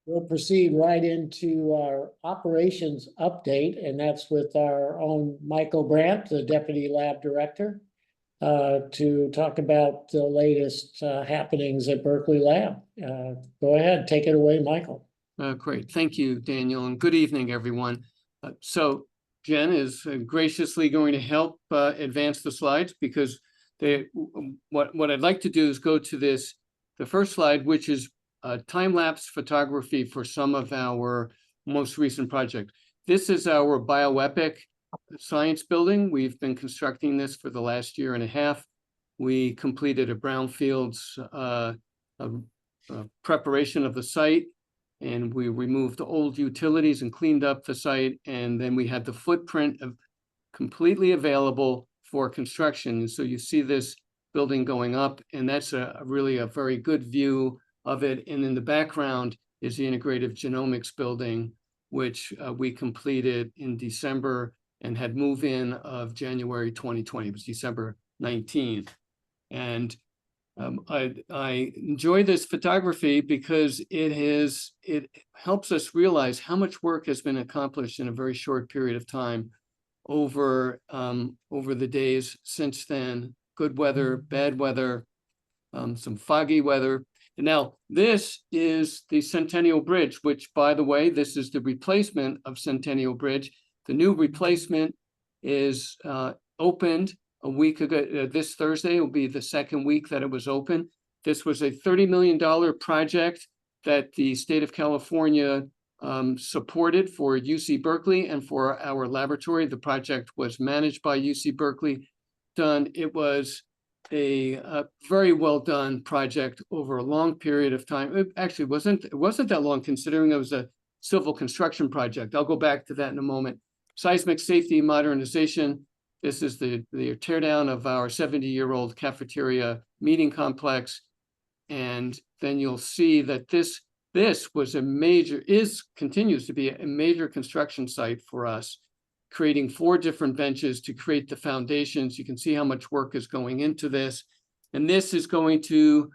We'll proceed right into our operations update, and that's with our own Michael Brandt, the Deputy Lab Director, to talk about the latest happenings at Berkeley Lab. Go ahead, take it away, Michael. Great. Thank you, Daniel, and good evening, everyone. So Jen is graciously going to help advance the slides because what I'd like to do is go to the first slide, which is time-lapse photography for some of our most recent projects. This is our bioepic science building. We've been constructing this for the last year and a half. We completed a brownfields preparation of the site, and we removed old utilities and cleaned up the site. And then we had the footprint of completely available for construction. And so you see this building going up, and that's really a very good view of it. And in the background is the integrative genomics building, which we completed in December and had move-in of January 2020. It was December 19th. And I enjoy this photography because it helps us realize how much work has been accomplished in a very short period of time over the days since then. Good weather, bad weather, some foggy weather. And now this is the Centennial Bridge, which, by the way, this is the replacement of Centennial Bridge. The new replacement is opened a week ago. This Thursday will be the second week that it was open. This was a $30 million project that the state of California supported for UC Berkeley and for our laboratory. The project was managed by UC Berkeley. It was a very well done project over a long period of time. It actually wasn't that long, considering it was a civil construction project. I'll go back to that in a moment. Seismic safety modernization. This is the teardown of our 70-year-old cafeteria meeting complex. And then you'll see that this was continues to be a major construction site for us, creating 4 different benches to create the foundations. You can see how much work is going into this. And this is going to,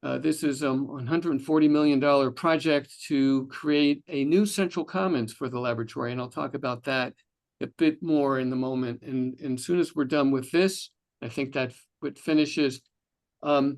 this is a $140 million project to create a new central commons for the laboratory. And I'll talk about that a bit more in the moment. And as soon as we're done with this, I think that what finishes. I'll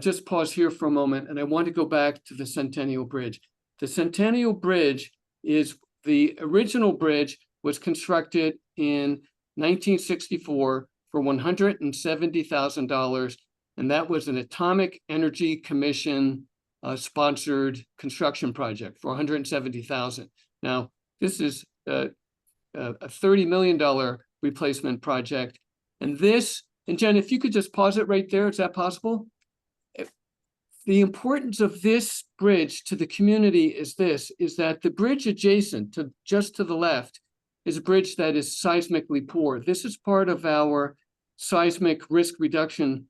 just pause here for a moment, and I want to go back to the Centennial Bridge. The Centennial Bridge is the original bridge, was constructed in 1964 for $170,000, and that was an Atomic Energy Commission sponsored construction project for $170,000. Now, this is a $30 million replacement project, and Jen, if you could just pause it right there, is that possible? The importance of this bridge to the community is that the bridge adjacent just to the left is a bridge that is seismically poor. This is part of our seismic risk reduction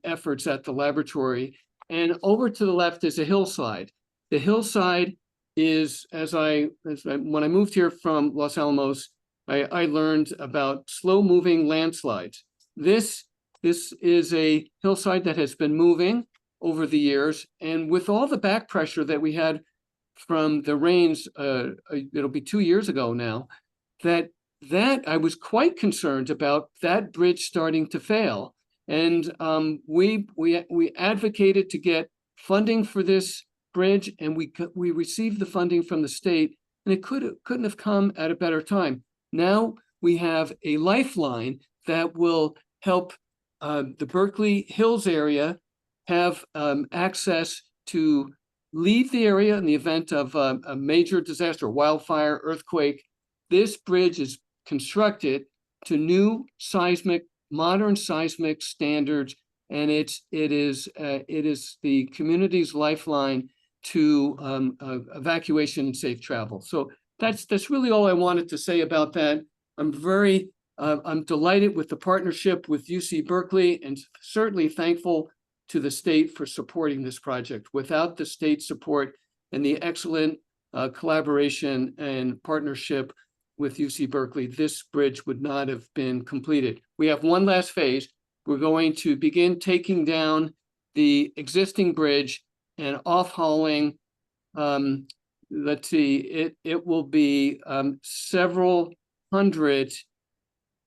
efforts at the laboratory. And over to the left is a hillside. The hillside is, when I moved here from Los Alamos, I learned about slow-moving landslides. This is a hillside that has been moving over the years, and with all the back pressure that we had from the rains, it'll be 2 years ago now, that I was quite concerned about that bridge starting to fail. And we advocated to get funding for this bridge, and we received the funding from the state, and it couldn't have come at a better time. Now we have a lifeline that will help the Berkeley Hills area have access to leave the area in the event of a major disaster, wildfire, earthquake. This bridge is constructed to new modern seismic standards, and it is the community's lifeline to evacuation and safe travel. So that's really all I wanted to say about that. I'm delighted with the partnership with UC Berkeley, and certainly thankful to the state for supporting this project. Without the state support and the excellent collaboration and partnership with UC Berkeley, this bridge would not have been completed. We have one last phase. We're going to begin taking down the existing bridge and off-hauling let's see, it will be several hundred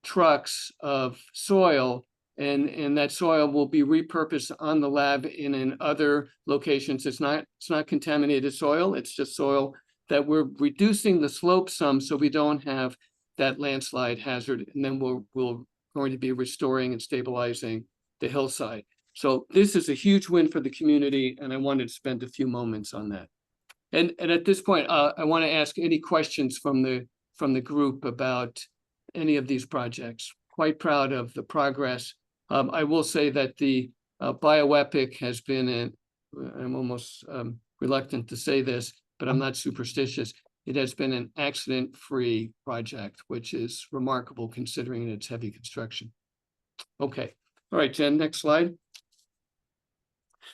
trucks of soil, and that soil will be repurposed on the lab and in other locations. It's not contaminated soil. It's just soil that we're reducing the slope some so we don't have that landslide hazard. And then we're going to be restoring and stabilizing the hillside. So this is a huge win for the community, and I wanted to spend a few moments on that. And at this point, I want to ask any questions from the group about any of these projects. Quite proud of the progress. I will say that the bioepic has been I'm almost reluctant to say this, but I'm not superstitious. It has been an accident-free project, which is remarkable considering its heavy construction. Okay. All right, Jen, next slide.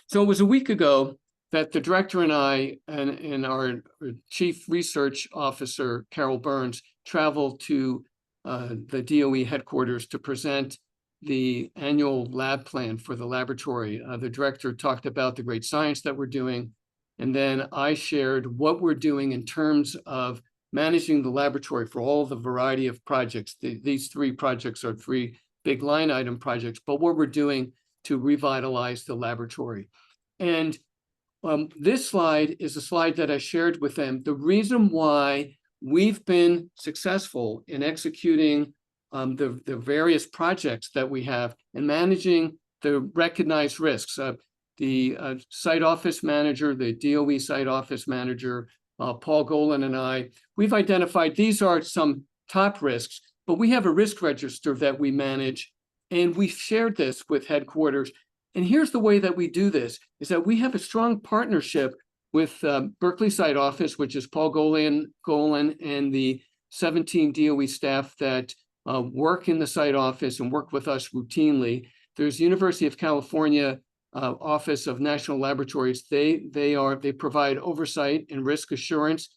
So it was a week ago that the director and I and our chief research officer, Carol Burns, traveled to the DOE headquarters to present the annual lab plan for the laboratory. The director talked about the great science that we're doing, and then I shared what we're doing in terms of managing the laboratory for all the variety of projects. These three projects are three big line item projects, but what we're doing to revitalize the laboratory. And this slide is a slide that I shared with them. The reason why we've been successful in executing the various projects that we have and managing the recognized risks. The site office manager, the DOE site office manager, Paul Golan and I, we've identified these are some top risks, but we have a risk register that we manage, and we've shared this with headquarters. And here's the way that we do this, is that we have a strong partnership with Berkeley site office, which is Paul Golan and the 17 DOE staff that work in the site office and work with us routinely. There's University of California Office of National Laboratories. They provide oversight and risk assurance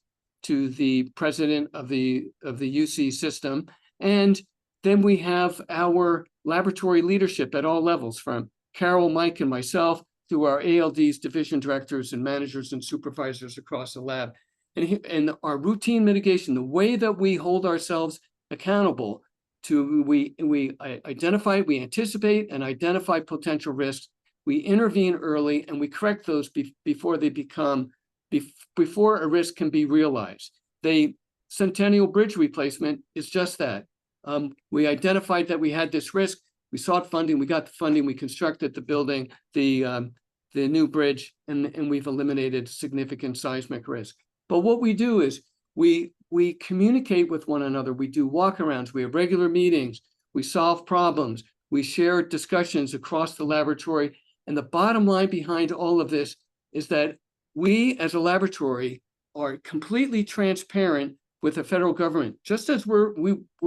to the president of the UC system. And then we have our laboratory leadership at all levels, from Carol, Mike, and myself, to our ALDs, division directors, and managers and supervisors across the lab. And our routine mitigation, the way that we hold ourselves accountable to, we identify, we anticipate and identify potential risks, we intervene early, and we correct those before they become, before a risk can be realized. The Centennial Bridge replacement is just that. We identified that we had this risk. We sought funding, we got the funding, we constructed the building, the new bridge, and we've eliminated significant seismic risk. But what we do is we communicate with one another, we do walkarounds, we have regular meetings, we solve problems, we share discussions across the laboratory. And the bottom line behind all of this is that we as a laboratory are completely transparent with the federal government, just as we're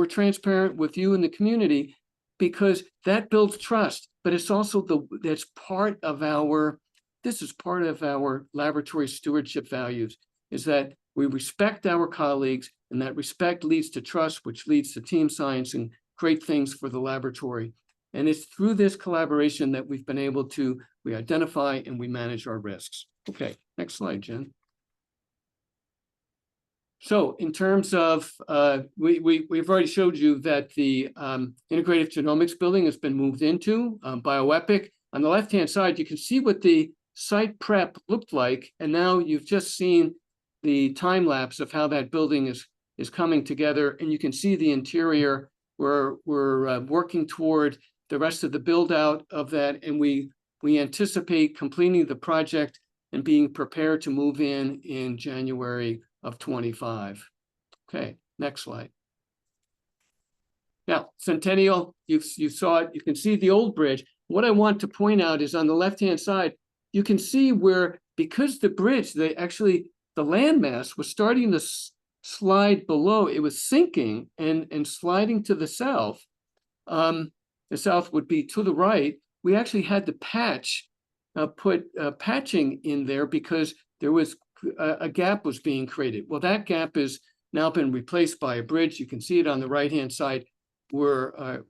transparent with you in the community, because that builds trust. But it's also this is part of our laboratory stewardship values, is that we respect our colleagues, and that respect leads to trust, which leads to team science and great things for the laboratory. And it's through this collaboration that we've been able to, we identify and we manage our risks. Okay, next slide, Jen. So in terms of, we've already showed you that the integrative genomics building has been moved into bioepic. On the left-hand side, you can see what the site prep looked like. And now you've just seen the time lapse of how that building is coming together. And you can see the interior. We're working toward the rest of the build out of that. And we anticipate completing the project and being prepared to move in January of 25. Okay, next slide. Now, Centennial, you saw it, you can see the old bridge. What I want to point out is on the left-hand side, you can see where, because the bridge, the landmass was starting to slide below, it was sinking and sliding to the south. The south would be to the right. We actually had to put patching in there because there was a gap was being created. Well, that gap has now been replaced by a bridge. You can see it on the right-hand side. We're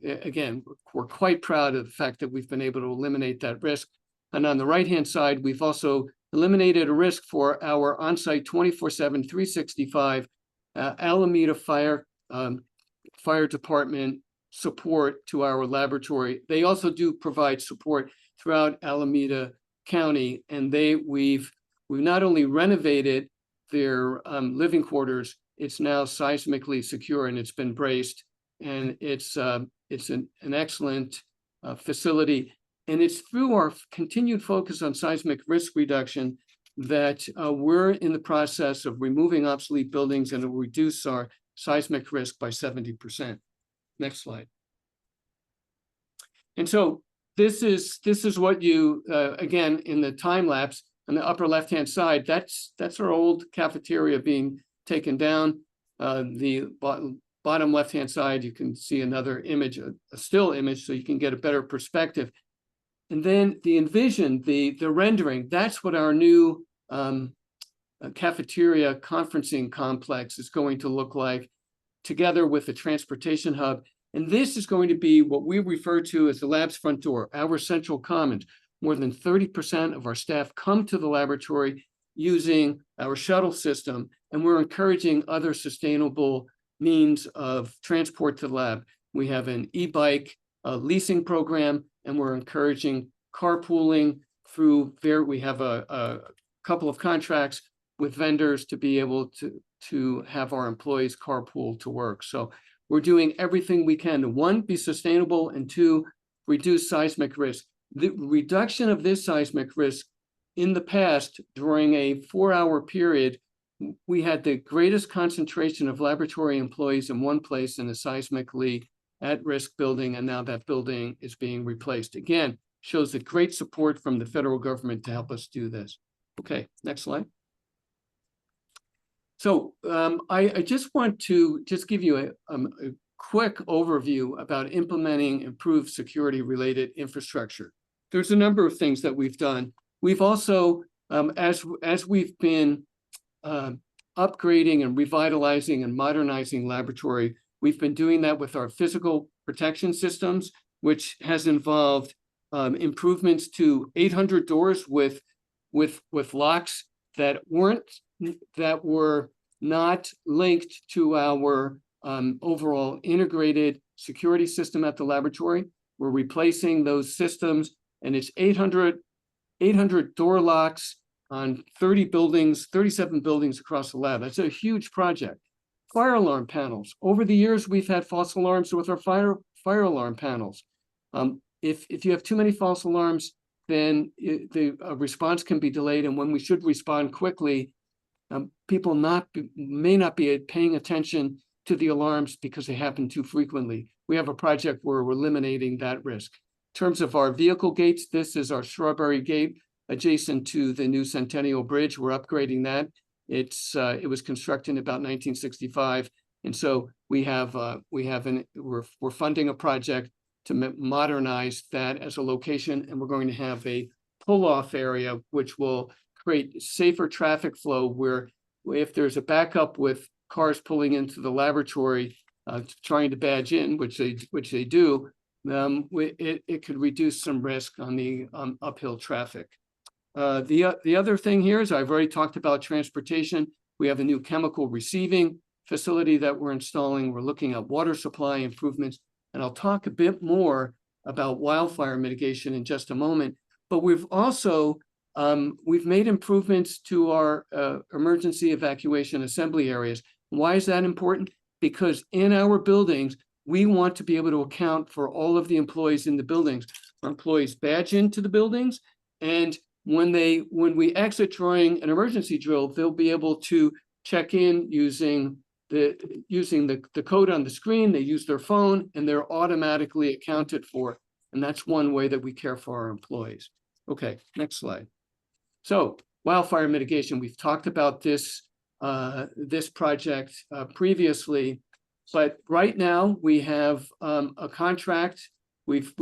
quite proud of the fact that we've been able to eliminate that risk. And on the right-hand side, we've also eliminated a risk for our on-site 24/7, 365 Alameda Fire Department support to our laboratory. They also do provide support throughout Alameda County, and we've not only renovated their living quarters, it's now seismically secure and it's been braced, and it's an excellent facility. And it's through our continued focus on seismic risk reduction that we're in the process of removing obsolete buildings, and it will reduce our seismic risk by 70%. Next slide. And so this is what you again, in the time lapse on the upper left-hand side, that's our old cafeteria being taken down. The bottom left-hand side, you can see another image, a still image, so you can get a better perspective. And then the envision, the rendering, that's what our new cafeteria conferencing complex is going to look like, together with the transportation hub. And this is going to be what we refer to as the lab's front door, our central commons. More than 30% of our staff come to the laboratory using our shuttle system, and we're encouraging other sustainable means of transport to the lab. We have an e-bike leasing program, and we're encouraging carpooling through there. We have a couple of contracts with vendors to be able to have our employees carpool to work. So we're doing everything we can to, one, be sustainable, and two, reduce seismic risk. The reduction of this seismic risk in the past, during a 4-hour period, we had the greatest concentration of laboratory employees in one place in a seismically at-risk building, and now that building is being replaced. Again, shows the great support from the federal government to help us do this. Okay, next slide. So I just want to give you a quick overview about implementing improved security-related infrastructure. There's a number of things that we've done. We've also, as we've been upgrading and revitalizing and modernizing laboratory, we've been doing that with our physical protection systems, which has involved improvements to 800 doors with locks that were not linked to our overall integrated security system at the laboratory. We're replacing those systems, and it's 800 door locks on 37 buildings across the lab. That's a huge project. Fire alarm panels. Over the years, we've had false alarms with our fire alarm panels. If you have too many false alarms, then the response can be delayed, and when we should respond quickly, people may not be paying attention to the alarms because they happen too frequently. We have a project where we're eliminating that risk. In terms of our vehicle gates, this is our Strawberry Gate adjacent to the new Centennial Bridge. We're upgrading that. It was constructed in about 1965, and so we're funding a project to modernize that as a location, and we're going to have a pull-off area which will create safer traffic flow, where if there's a backup with cars pulling into the laboratory trying to badge in, which they do, it could reduce some risk on the uphill traffic. The other thing here is, I've already talked about transportation. We have a new chemical receiving facility that we're installing. We're looking at water supply improvements, and I'll talk a bit more about wildfire mitigation in just a moment. But we've also we've made improvements to our emergency evacuation assembly areas. Why is that important? Because in our buildings, we want to be able to account for all of the employees in the buildings. Our employees badge into the buildings, and when we exit during an emergency drill, they'll be able to check in using the code on the screen. They use their phone, and they're automatically accounted for. And that's one way that we care for our employees. Okay, next slide. So wildfire mitigation, we've talked about this project previously, but right now we have a contract. We've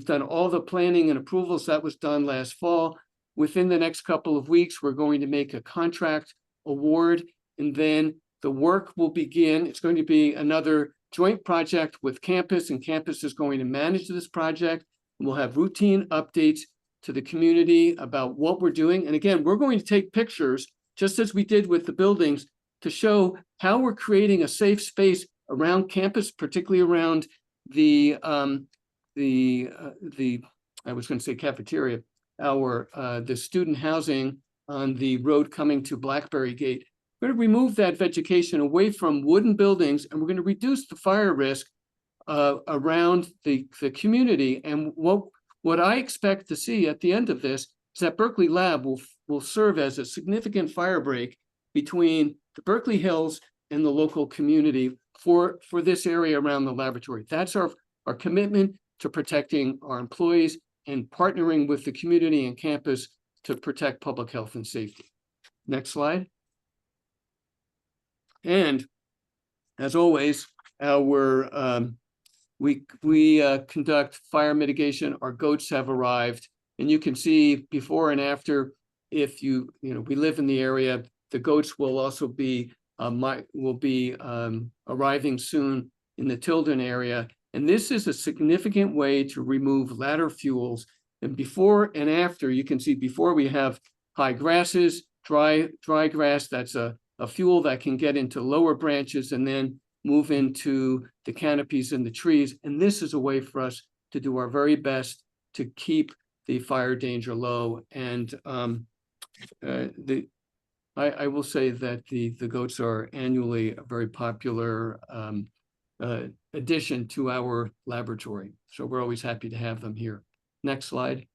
done all the planning and approvals. That was done last fall. Within the next couple of weeks, we're going to make a contract award, and then the work will begin. It's going to be another joint project with campus, and campus is going to manage this project. We'll have routine updates to the community about what we're doing. And again, we're going to take pictures, just as we did with the buildings, to show how we're creating a safe space around campus, particularly around the I was going to say cafeteria, the student housing on the road coming to Blackberry Gate. We're going to remove that vegetation away from wooden buildings, and we're going to reduce the fire risk around the community. And what I expect to see at the end of this is that Berkeley Lab will serve as a significant fire break between the Berkeley Hills and the local community for this area around the laboratory. That's our commitment to protecting our employees and partnering with the community and campus to protect public health and safety. Next slide. And as always, we conduct fire mitigation. Our goats have arrived, and you can see before and after. If we live in the area, the goats will also be arriving soon in the Tilden area. And this is a significant way to remove ladder fuels. And before and after, you can see before we have high grasses, dry grass. That's a fuel that can get into lower branches and then move into the canopies and the trees. And this is a way for us to do our very best to keep the fire danger low. And I will say that the goats are annually a very popular addition to our laboratory. So we're always happy to have them here. Next slide.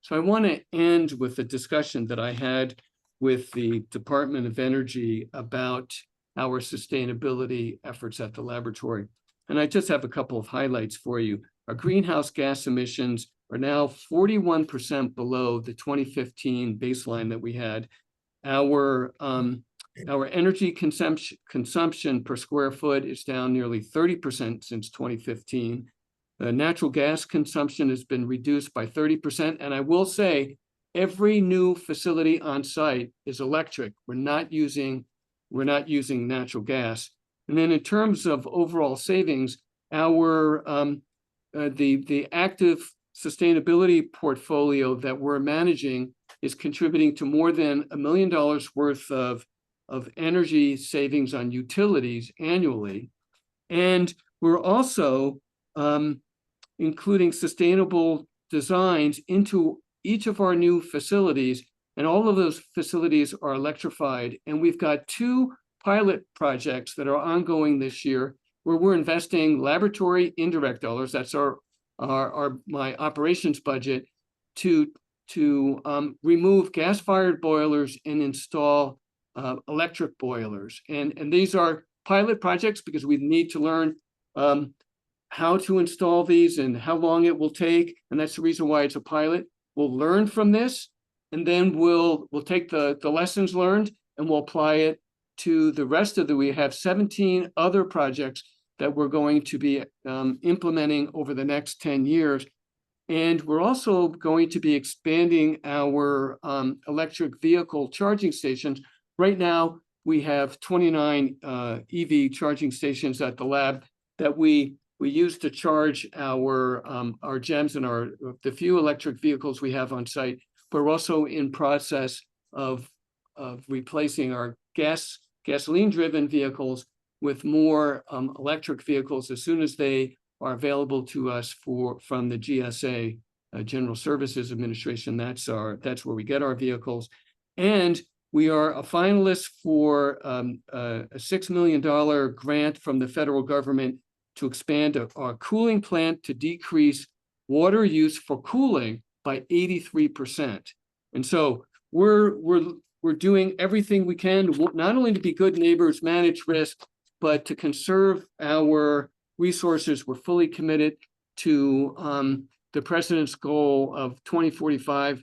So I want to end with a discussion that I had with the Department of Energy about our sustainability efforts at the laboratory. And I just have a couple of highlights for you. Our greenhouse gas emissions are now 41% below the 2015 baseline that we had. Our energy consumption per square foot is down nearly 30% since 2015. The natural gas consumption has been reduced by 30%. And I will say, every new facility on site is electric. We're not using natural gas. And then in terms of overall savings, our the active sustainability portfolio that we're managing is contributing to more than $1 million worth of energy savings on utilities annually. And we're also including sustainable designs into each of our new facilities, and all of those facilities are electrified. And we've got 2 pilot projects that are ongoing this year where we're investing laboratory indirect dollars, that's my operations budget, to remove gas-fired boilers and install electric boilers. And these are pilot projects because we need to learn how to install these and how long it will take. And that's the reason why it's a pilot. We'll learn from this, and then we'll take the lessons learned and we'll apply it to the rest of we have 17 other projects that we're going to be implementing over the next 10 years. And we're also going to be expanding our electric vehicle charging stations. Right now, we have 29 EV charging stations at the lab that we use to charge our GEMS and the few electric vehicles we have on site. But we're also in process of replacing our gasoline-driven vehicles with more electric vehicles as soon as they are available to us from the GSA, General Services Administration. That's where we get our vehicles. And we are a finalist for a $6 million grant from the federal government to expand our cooling plant to decrease water use for cooling by 83%. And so we're doing everything we can, not only to be good neighbors, manage risk, but to conserve our resources. We're fully committed to the president's goal of 2045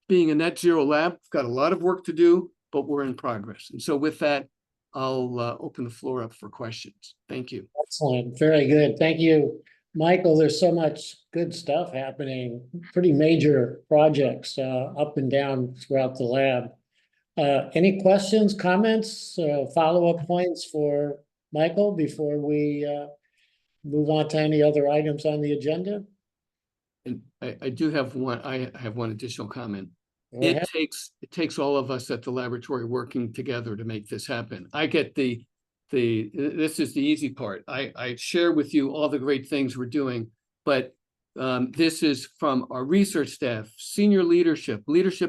being a net zero lab. We've got a lot of work to do, but we're in progress. And so with that, I'll open the floor up for questions. Thank you. Excellent. Very good. Thank you, Michael. There's so much good stuff happening, pretty major projects up and down throughout the lab. Any questions, comments, follow-up points for Michael before we move on to any other items on the agenda? And I do have one, I have one additional comment. Go ahead. It takes all of us at the laboratory working together to make this happen. I get this is the easy part. I share with you all the great things we're doing, but this is from our research staff, senior leadership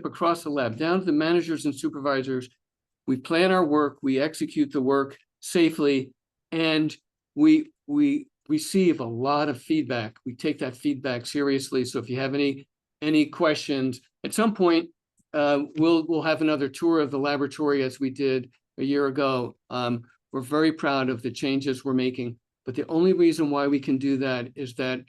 across the lab, down to the managers and supervisors. We plan our work, we execute the work safely, and we receive a lot of feedback. We take that feedback seriously. So if you have any questions, at some point, we'll have another tour of the laboratory as we did a year ago. We're very proud of the changes we're making, but the only reason why we can do that is that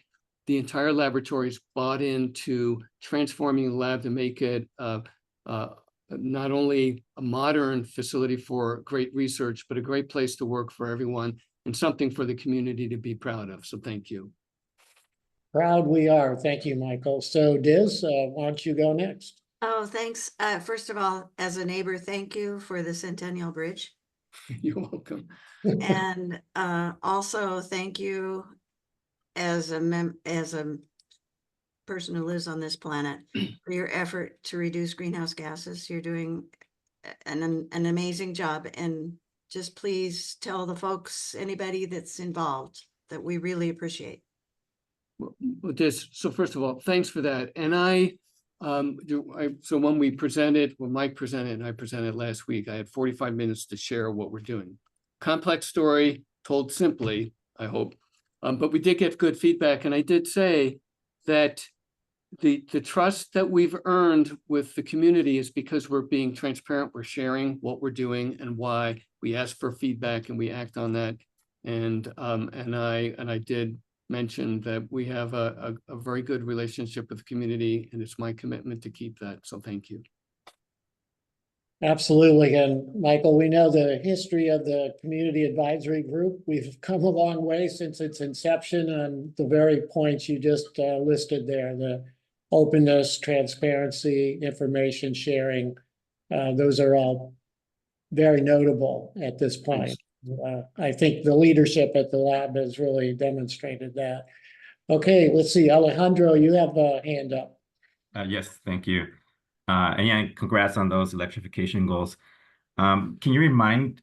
the entire laboratory is bought into transforming the lab to make it not only a modern facility for great research, but a great place to work for everyone and something for the community to be proud of. So thank you. Proud we are. Thank you, Michael. So Diz, why don't you go next? Oh, thanks. First of all, as a neighbor, thank you for the Centennial Bridge. You're welcome. And also thank you as a person who lives on this planet for your effort to reduce greenhouse gases. You're doing an amazing job, and just please tell the folks, anybody that's involved, that we really appreciate. Well, so first of all, thanks for that. And so when we presented, when Mike presented and I presented last week, I had 45 minutes to share what we're doing. Complex story told simply, I hope, but we did get good feedback. And I did say that the trust that we've earned with the community is because we're being transparent, we're sharing what we're doing and why. We ask for feedback and we act on that. And I did mention that we have a very good relationship with the community, and it's my commitment to keep that. So thank you. Absolutely. And Michael, we know the history of the Community Advisory Group. We've come a long way since its inception on the very points you just listed there, the openness, transparency, information sharing. Those are all very notable at this point. I think the leadership at the lab has really demonstrated that. Okay, let's see. Alejandro, you have a hand up. Yes, thank you. And yeah, congrats on those electrification goals. Can you remind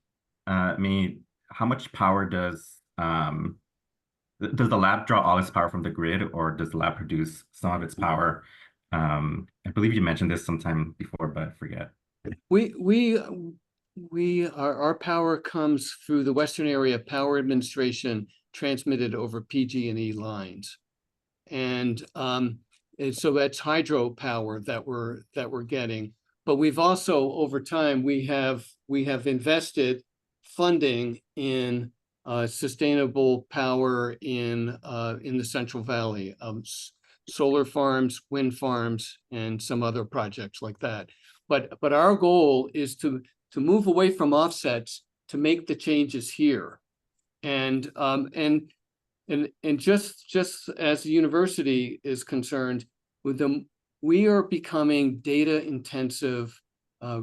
me how much power does the lab draw all its power from the grid, or does the lab produce some of its power? I believe you mentioned this sometime before, but I forget. Our power comes through the Western Area Power Administration, transmitted over PG&E lines, and so that's hydropower that we're getting. But we've also, over time, we have invested funding in sustainable power in the Central Valley, solar farms, wind farms, and some other projects like that. But our goal is to move away from offsets to make the changes here, and just as the university is concerned with them, we are becoming data intensive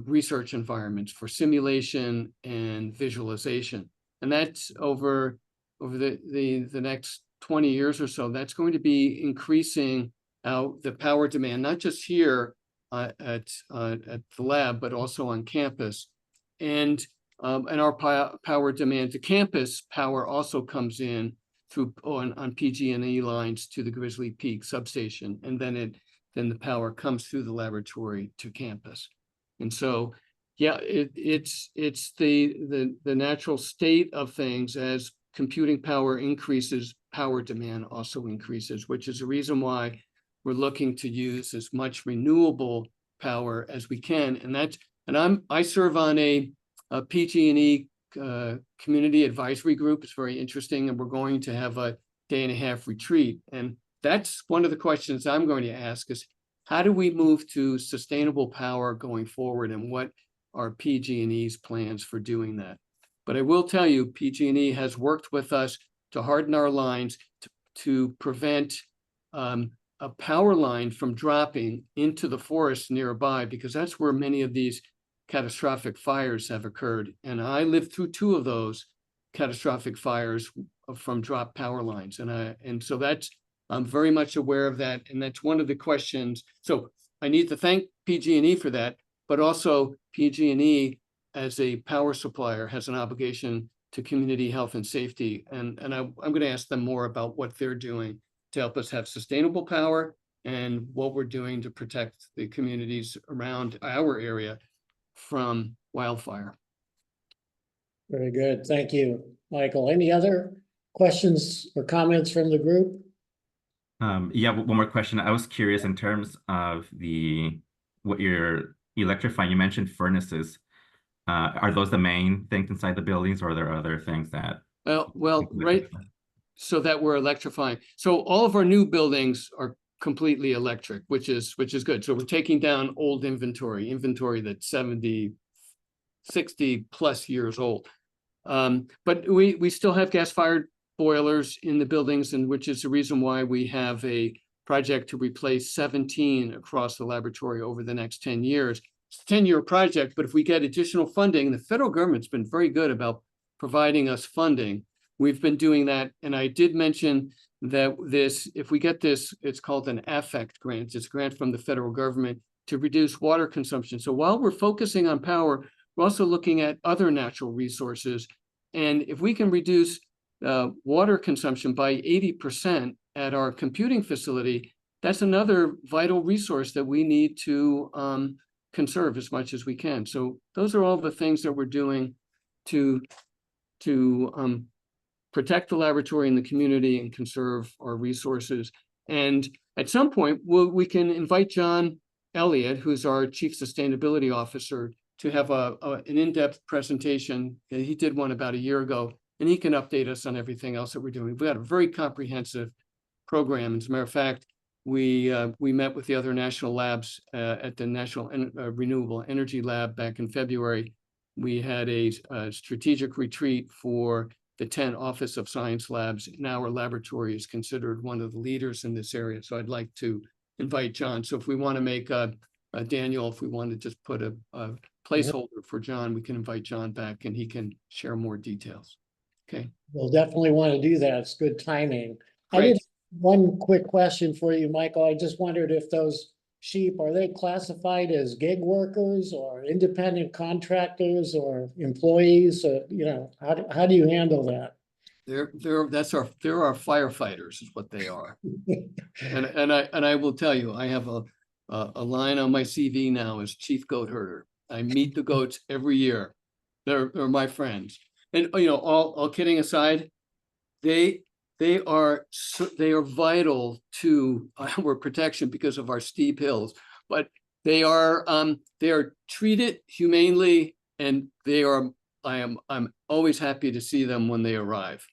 research environments for simulation and visualization, and that's over the next 20 years or so. That's going to be increasing the power demand, not just here at the lab, but also on campus. And our power demand to campus power also comes in through on PG&E lines to the Grizzly Peak substation, and then the power comes through the laboratory to campus. And so, yeah, it's the natural state of things. As computing power increases, power demand also increases, which is the reason why we're looking to use as much renewable power as we can. And I serve on a PG&E community advisory group. It's very interesting, and we're going to have a day-and-a-half retreat. And that's one of the questions I'm going to ask is, how do we move to sustainable power going forward, and what are PG&E's plans for doing that? But I will tell you, PG&E has worked with us to harden our lines to prevent a power line from dropping into the forest nearby, because that's where many of these catastrophic fires have occurred. And I lived through 2 of those catastrophic fires from dropped power lines. And so I'm very much aware of that, and that's one of the questions. So I need to thank PG&E for that, but also PG&E as a power supplier has an obligation to community health and safety. And I'm going to ask them more about what they're doing to help us have sustainable power and what we're doing to protect the communities around our area from wildfire. Very good. Thank you, Michael. Any other questions or comments from the group? Yeah, one more question. I was curious in terms of what you're electrifying. You mentioned furnaces. Are those the main things inside the buildings, or are there other things that? Well, right. So that we're electrifying. So all of our new buildings are completely electric, which is good. So we're taking down old inventory that's 70, 60 plus years old. But we still have gas-fired boilers in the buildings, and which is the reason why we have a project to replace 17 across the laboratory over the next 10 years. It's a 10-year project, but if we get additional funding, the federal government's been very good about providing us funding. We've been doing that, and I did mention that if we get this, it's called an AFFECT grant. It's a grant from the federal government to reduce water consumption. So while we're focusing on power, we're also looking at other natural resources. And if we can reduce water consumption by 80% at our computing facility, that's another vital resource that we need to conserve as much as we can. So those are all the things that we're doing to protect the laboratory and the community and conserve our resources. And at some point, we can invite John Elliott, who's our Chief Sustainability Officer, to have an in-depth presentation. He did one about a year ago, and he can update us on everything else that we're doing. We've got a very comprehensive program. As a matter of fact, we met with the other national labs at the National Renewable Energy Lab back in February. We had a strategic retreat for the 10 Office of Science labs, and our laboratory is considered one of the leaders in this area. So I'd like to invite John. So if we want to make Daniel, if we want to just put a placeholder for John, we can invite John back and he can share more details. Okay. We'll definitely want to do that. It's good timing. Great. I did one quick question for you, Michael. I just wondered if those sheep, are they classified as gig workers or independent contractors or employees? You know, how do you handle that? They're our firefighters is what they are. and I will tell you, I have a line on my CV now as chief goat herder. I meet the goats every year. They're my friends. And you know, all kidding aside, they are vital to our protection because of our steep hills. But they are treated humanely, and I'm always happy to see them when they arrive.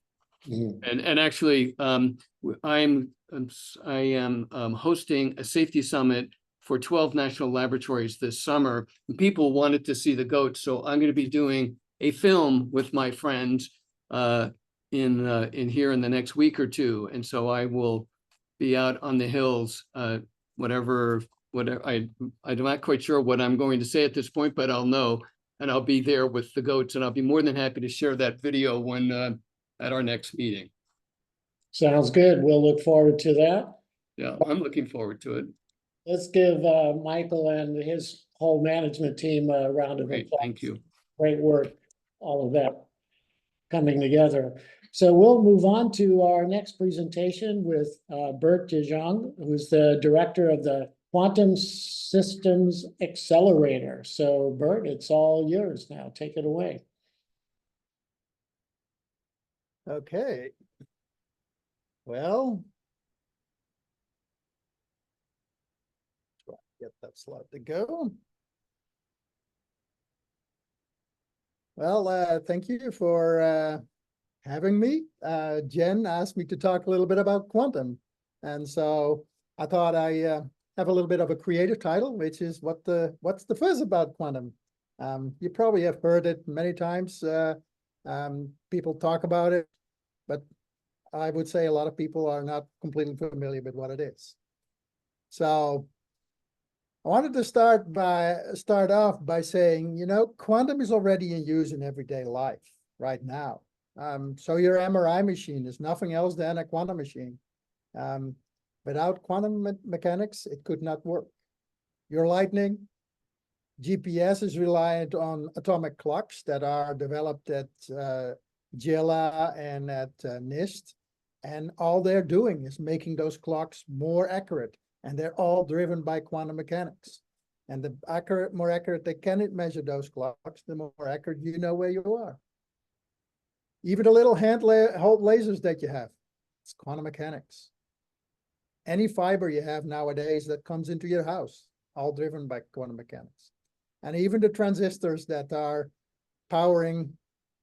Mm-hmm. And actually, I am hosting a safety summit for 12 national laboratories this summer. And people wanted to see the goats, so I'm going to be doing a film with my friends in here in the next week or two, and so I will be out on the hills. Whatever I'm not quite sure what I'm going to say at this point, but I'll know, and I'll be there with the goats, and I'll be more than happy to share that video when at our next meeting. Sounds good. We'll look forward to that. Yeah, I'm looking forward to it. Let's give Michael and his whole management team a round of applause. Thank you. Great work, all of that coming together. So we'll move on to our next presentation with Bert de Jong, who's the director of the Quantum Systems Accelerator. So Bert, it's all yours now. Take it away. Okay. Well, try to get that slide to go. Well, thank you for having me. Jen asked me to talk a little bit about quantum. And so I thought I have a little bit of a creative title, which is what's the fuzz about quantum? You probably have heard it many times. People talk about it, but I would say a lot of people are not completely familiar with what it is. So I wanted to start off by saying, you know, quantum is already in use in everyday life right now. So your MRI machine is nothing else than a quantum machine. Without quantum mechanics, it could not work. Your lightning, GPS is reliant on atomic clocks that are developed at JILA and at NIST. And all they're doing is making those clocks more accurate. And they're all driven by quantum mechanics. And the more accurate they can measure those clocks, the more accurate you know where you are. Even the little handheld lasers that you have, it's quantum mechanics. Any fiber you have nowadays that comes into your house, all driven by quantum mechanics. And even the transistors that are powering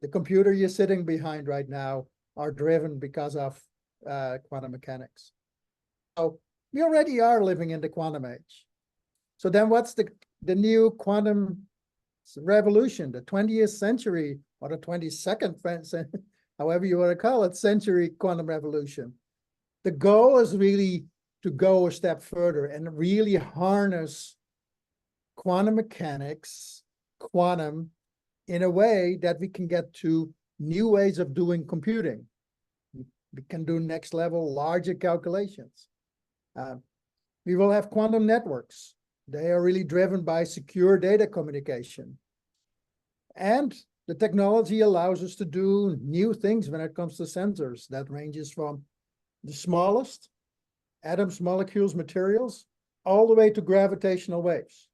the computer you're sitting behind right now are driven because of quantum mechanics. So we already are living in the quantum age. So then what's the new quantum revolution, the 20th century or the 22nd, however you want to call it, century quantum revolution? The goal is really to go a step further and really harness quantum mechanics, quantum, in a way that we can get to new ways of doing computing. We can do next level, larger calculations. We will have quantum networks. They are really driven by secure data communication. And the technology allows us to do new things when it comes to sensors. That ranges from the smallest atoms, molecules, materials, all the way to gravitational waves.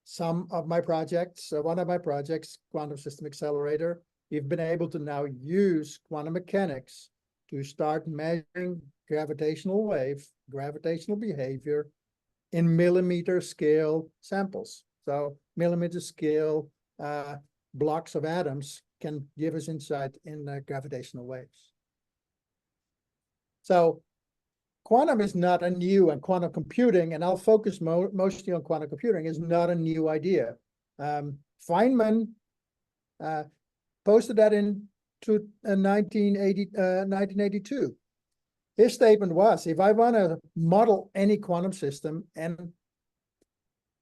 Some of my projects, one of my projects, Quantum System Accelerator, we've been able to now use quantum mechanics to start measuring gravitational wave, gravitational behavior in millimeter scale samples. So millimeter scale blocks of atoms can give us insight in gravitational waves. So quantum is not a new, and quantum computing, and I'll focus mostly on quantum computing, is not a new idea. Feynman posted that in 1982. His statement was, if I want to model any quantum system, and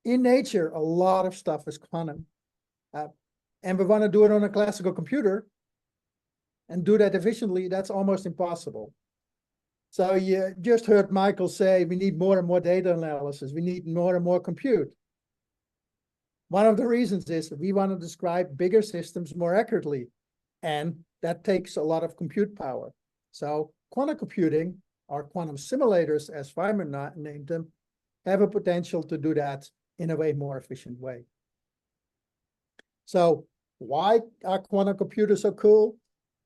in nature, a lot of stuff is quantum, and we want to do it on a classical computer and do that efficiently, that's almost impossible. So you just heard Michael say, we need more and more data analysis. We need more and more compute. One of the reasons is that we want to describe bigger systems more accurately, and that takes a lot of compute power. So quantum computing, or quantum simulators, as Feynman named them, have a potential to do that in a way more efficient way. So why are quantum computers so cool?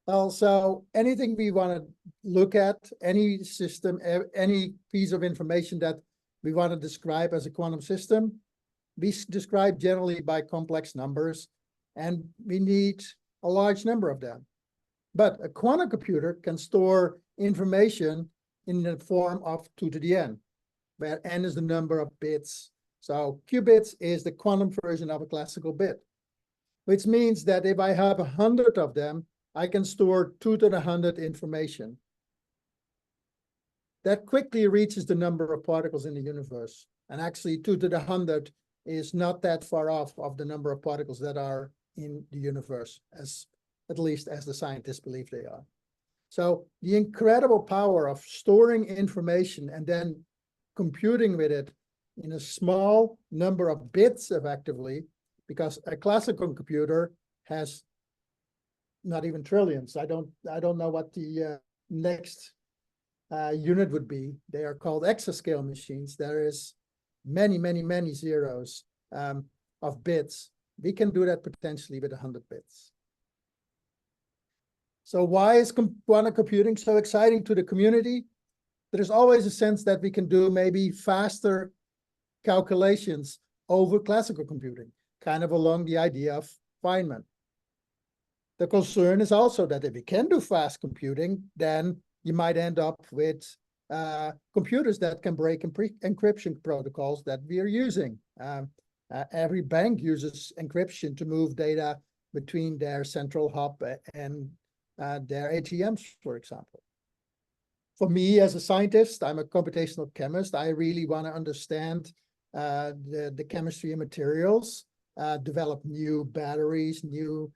Also, anything we want to look at, any system, any piece of information that we want to describe as a quantum system, we describe generally by complex numbers, and we need a large number of them. But a quantum computer can store information in the form of 2 to the n, where n is the number of bits. So qubits is the quantum version of a classical bit, which means that if I have 100 of them, I can store 2 to the 100 information. That quickly reaches the number of particles in the universe. And actually 2 to the 100 is not that far off of the number of particles that are in the universe, at least as the scientists believe they are. So the incredible power of storing information and then computing with it in a small number of bits effectively, because a classical computer has not even trillions. I don't know what the next unit would be. They are called exascale machines. There is many, many, many zeros of bits. We can do that potentially with 100 bits. So why is quantum computing so exciting to the community? There's always a sense that we can do maybe faster calculations over classical computing, kind of along the idea of Feynman. The concern is also that if you can do fast computing, then you might end up with computers that can break encryption protocols that we are using. Every bank uses encryption to move data between their central hub and their ATMs, for example. For me, as a scientist, I'm a computational chemist. I really want to understand the chemistry of materials, develop new batteries, new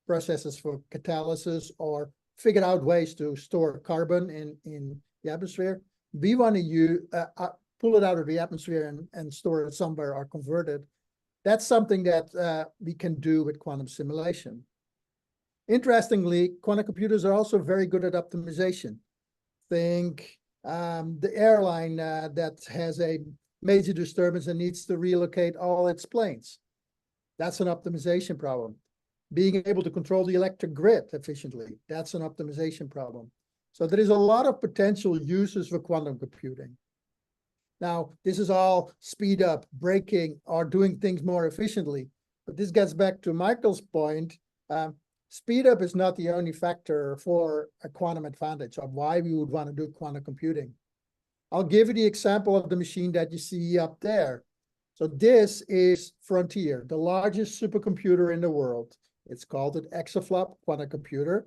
processes for catalysis, or figure out ways to store carbon in the atmosphere. We want to pull it out of the atmosphere and store it somewhere or convert it. That's something that we can do with quantum simulation. Interestingly, quantum computers are also very good at optimization. Think the airline that has a major disturbance and needs to relocate all its planes. That's an optimization problem. Being able to control the electric grid efficiently, that's an optimization problem. So there is a lot of potential uses for quantum computing. Now, this is all speed up, braking, or doing things more efficiently. But this gets back to Michael's point. Speed up is not the only factor for a quantum advantage of why we would want to do quantum computing. I'll give you the example of the machine that you see up there. So this is Frontier, the largest supercomputer in the world. It's called an exaflop quantum computer.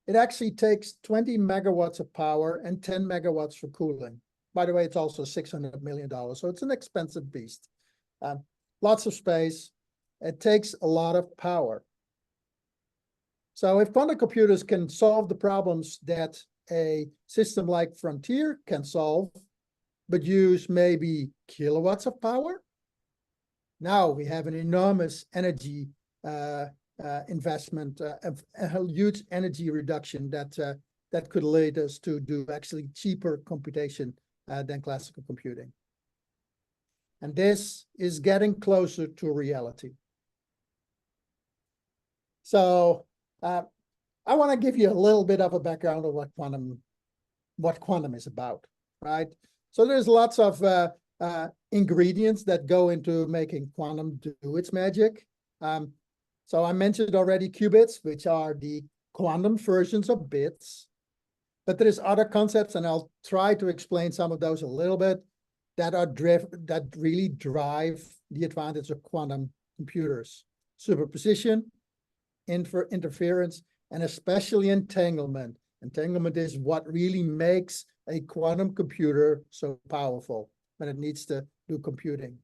It actually takes 20 megawatts of power and 10 megawatts for cooling. By the way, it's also $600 million, so it's an expensive beast. Lots of space. It takes a lot of power. So if quantum computers can solve the problems that a system like Frontier can solve, but use maybe kilowatts of power, now we have an enormous energy investment, a huge energy reduction that could lead us to do actually cheaper computation than classical computing. And this is getting closer to reality. So I want to give you a little bit of a background of what quantum is about, right? So there's lots of ingredients that go into making quantum do its magic. So I mentioned already qubits, which are the quantum versions of bits. But there's other concepts, and I'll try to explain some of those a little bit, that really drive the advantage of quantum computers. Superposition, interference, and especially entanglement. Entanglement is what really makes a quantum computer so powerful when it needs to do computing.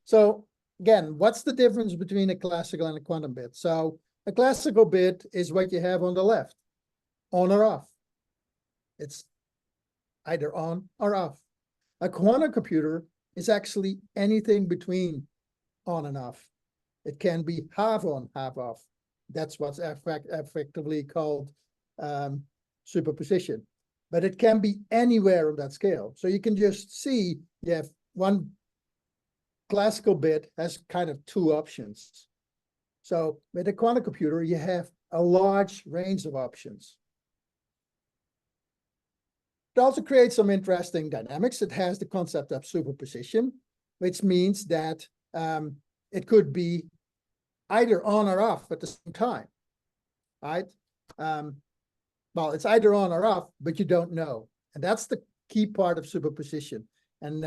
So again, what's the difference between a classical and a quantum bit? So a classical bit is what you have on the left, on or off. It's either on or off. A quantum computer is actually anything between on and off. It can be half on, half off. That's what's effectively called superposition. But it can be anywhere on that scale. So you can just see you have one classical bit has kind of two options. So with a quantum computer, you have a large range of options. It also creates some interesting dynamics. It has the concept of superposition, which means that it could be either on or off at the same time, right? Well, it's either on or off, but you don't know. And that's the key part of superposition. And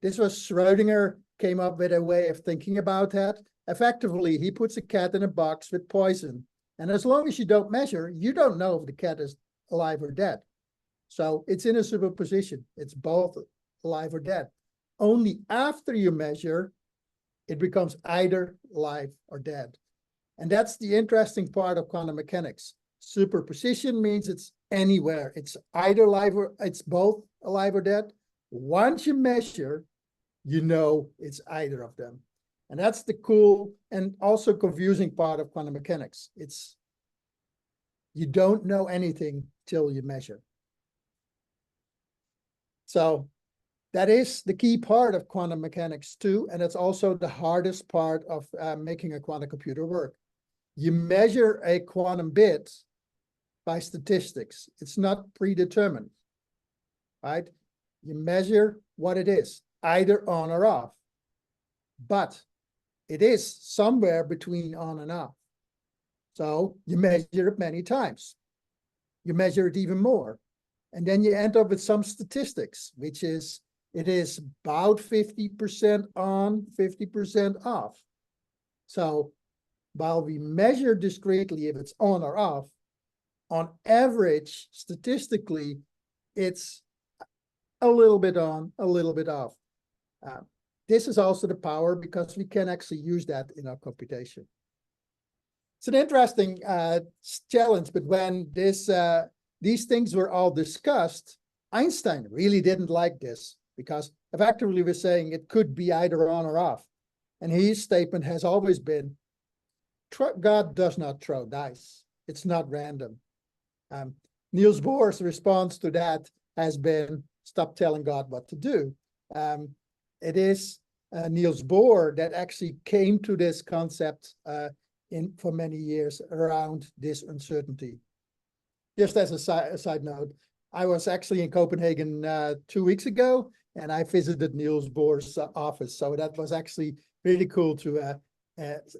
this was Schrödinger came up with a way of thinking about that. Effectively, he puts a cat in a box with poison. And as long as you don't measure, you don't know if the cat is alive or dead. So it's in a superposition. It's both alive or dead. Only after you measure, it becomes either alive or dead. And that's the interesting part of quantum mechanics. Superposition means it's anywhere. It's either alive or it's both alive or dead. Once you measure, you know it's either of them. And that's the cool and also confusing part of quantum mechanics. It's you don't know anything till you measure. So that is the key part of quantum mechanics too, and it's also the hardest part of making a quantum computer work. You measure a quantum bit by statistics. It's not predetermined, right? You measure what it is, either on or off, but it is somewhere between on and off. So you measure it many times. You measure it even more. And then you end up with some statistics, which is, it is about 50% on, 50% off. So while we measure discretely if it's on or off, on average, statistically, it's a little bit on, a little bit off. This is also the power because we can actually use that in our computation. It's an interesting challenge, but when these things were all discussed, Einstein really didn't like this because effectively we're saying it could be either on or off. And his statement has always been, God does not throw dice. It's not random. Niels Bohr's response to that has been, stop telling God what to do. It is Niels Bohr that actually came to this concept for many years around this uncertainty. Just as a side note, I was actually in Copenhagen 2 weeks ago, and I visited Niels Bohr's office. So that was actually really cool to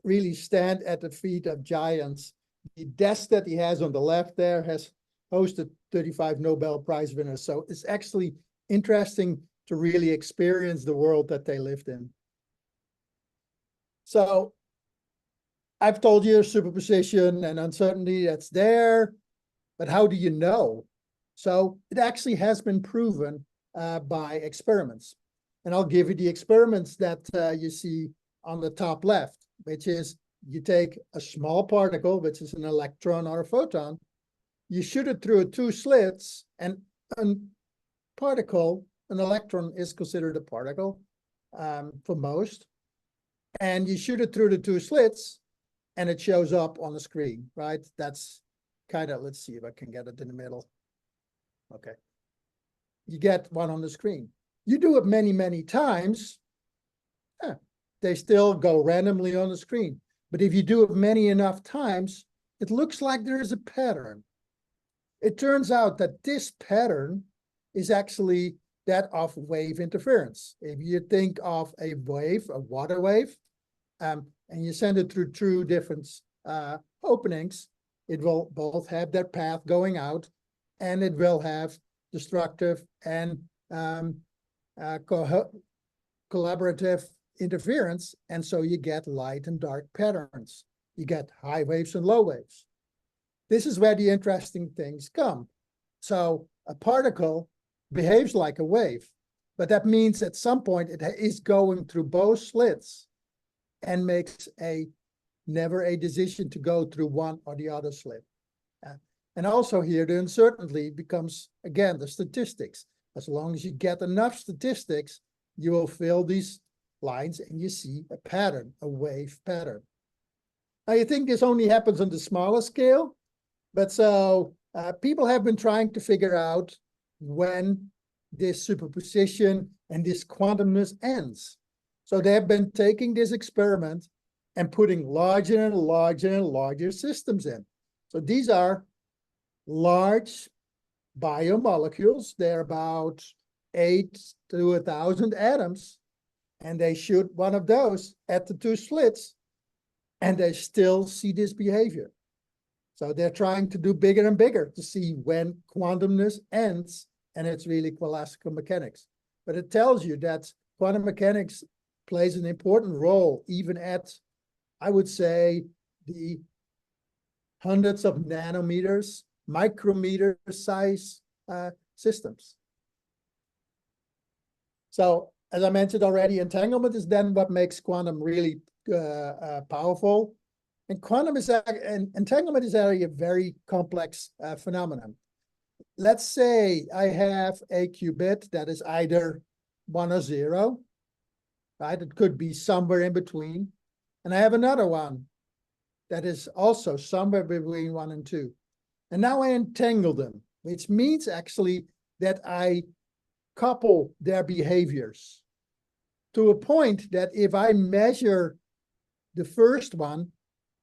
really stand at the feet of giants. The desk that he has on the left there has hosted 35 Nobel Prize winners. So it's actually interesting to really experience the world that they lived in. So I've told you superposition and uncertainty, that's there, but how do you know? So it actually has been proven by experiments. And I'll give you the experiments that you see on the top left, which is you take a small particle, which is an electron or a photon, you shoot it through 2 slits, and a particle, an electron is considered a particle for most, and you shoot it through the 2 slits, and it shows up on the screen, right? That's kind of, let's see if I can get it in the middle. Okay. You get one on the screen. You do it many, many times, they still go randomly on the screen. But if you do it many enough times, it looks like there is a pattern. It turns out that this pattern is actually that of wave interference. If you think of a wave, a water wave, and you send it through 2 different openings, it will both have their path going out, and it will have destructive and collaborative interference, and so you get light and dark patterns. You get high waves and low waves. This is where the interesting things come. So a particle behaves like a wave, but that means at some point it is going through both slits and makes never a decision to go through one or the other slit. And also here, the uncertainty becomes, again, the statistics. As long as you get enough statistics, you will fill these lines and you see a pattern, a wave pattern. Now you think this only happens on the smaller scale, but so people have been trying to figure out when this superposition and this quantumness ends. So they have been taking this experiment and putting larger and larger and larger systems in. So these are large biomolecules. They're about 8 to 1,000 atoms. And they shoot one of those at the 2 slits, and they still see this behavior. So they're trying to do bigger and bigger to see when quantumness ends, and it's really classical mechanics. But it tells you that quantum mechanics plays an important role, even at, I would say, the hundreds of nanometers, micrometer size systems. So, as I mentioned already, entanglement is then what makes quantum really powerful. And entanglement is actually a very complex phenomenon. Let's say I have a qubit that is either 1 or 0, right? It could be somewhere in between. And I have another one that is also somewhere between 1 and 2. And now I entangle them, which means actually that I couple their behaviors to a point that if I measure the first one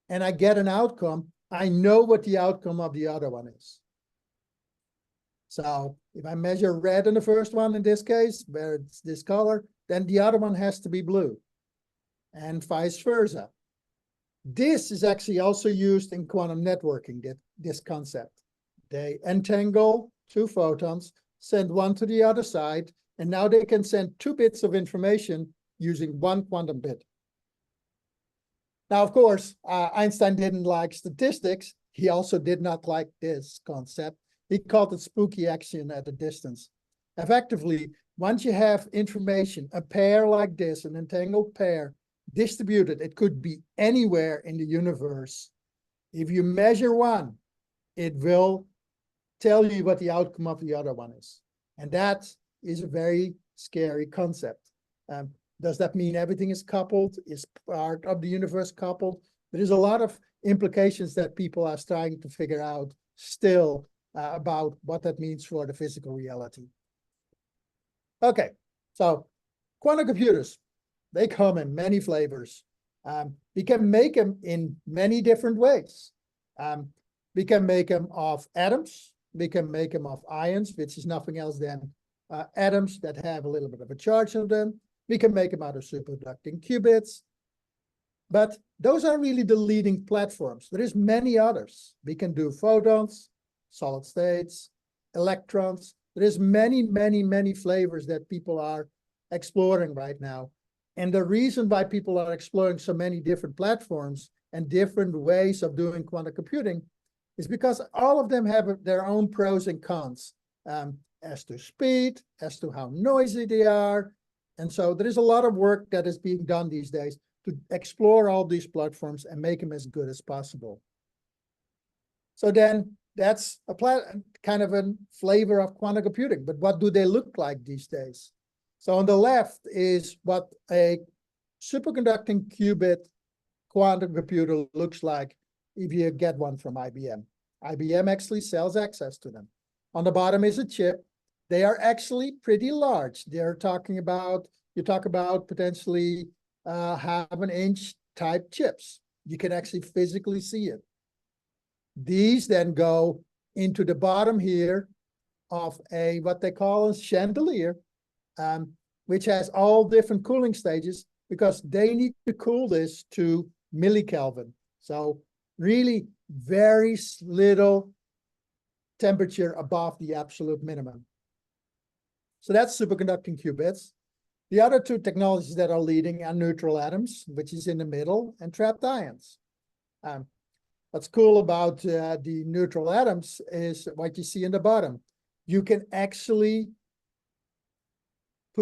and I get an outcome, I know what the outcome of the other one is. So if I measure red in the first one, in this case, where it's this color, then the other one has to be blue, and vice versa. This is actually also used in quantum networking, this concept. They entangle 2 photons, send one to the other side, and now they can send 2 bits of information using 1 quantum bit. Now, of course, Einstein didn't like statistics. He also did not like this concept. He called it spooky action at a distance. Effectively, once you have information, a pair like this, an entangled pair, distributed, it could be anywhere in the universe. If you measure one, it will tell you what the outcome of the other one is. And that is a very scary concept. Does that mean everything is coupled? Is part of the universe coupled? There is a lot of implications that people are trying to figure out still about what that means for the physical reality. Okay, so quantum computers, they come in many flavors. We can make them in many different ways. We can make them of atoms. We can make them of ions, which is nothing else than atoms that have a little bit of a charge on them. We can make them out of superconducting qubits. But those are really the leading platforms. There is many others. We can do photons, solid states, electrons. There is many, many, many flavors that people are exploring right now. And the reason why people are exploring so many different platforms and different ways of doing quantum computing is because all of them have their own pros and cons as to speed, as to how noisy they are. And so there is a lot of work that is being done these days to explore all these platforms and make them as good as possible. So then that's a kind of a flavor of quantum computing, but what do they look like these days? So on the left is what a superconducting qubit quantum computer looks like if you get one from IBM. IBM actually sells access to them. On the bottom is a chip. They are actually pretty large. They're talking about, you talk about potentially half an inch type chips. You can actually physically see it. These then go into the bottom here of a, what they call a chandelier, which has all different cooling stages because they need to cool this to millikelvin. So really very little temperature above the absolute minimum. So that's superconducting qubits. The other two technologies that are leading are neutral atoms, which is in the middle, and trapped ions. What's cool about the neutral atoms is what you see in the bottom. You can actually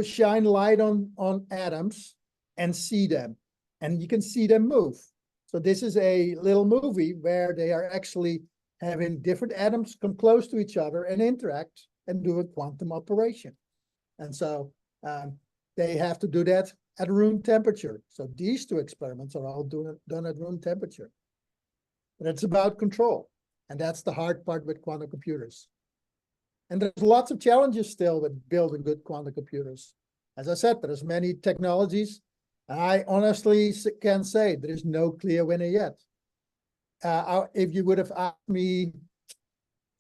shine light on atoms and see them, and you can see them move. So this is a little movie where they are actually having different atoms come close to each other and interact and do a quantum operation. And so they have to do that at room temperature. So these two experiments are all done at room temperature. But it's about control. And that's the hard part with quantum computers. And there's lots of challenges still with building good quantum computers. As I said, there's many technologies. I honestly can say there is no clear winner yet. If you would have asked me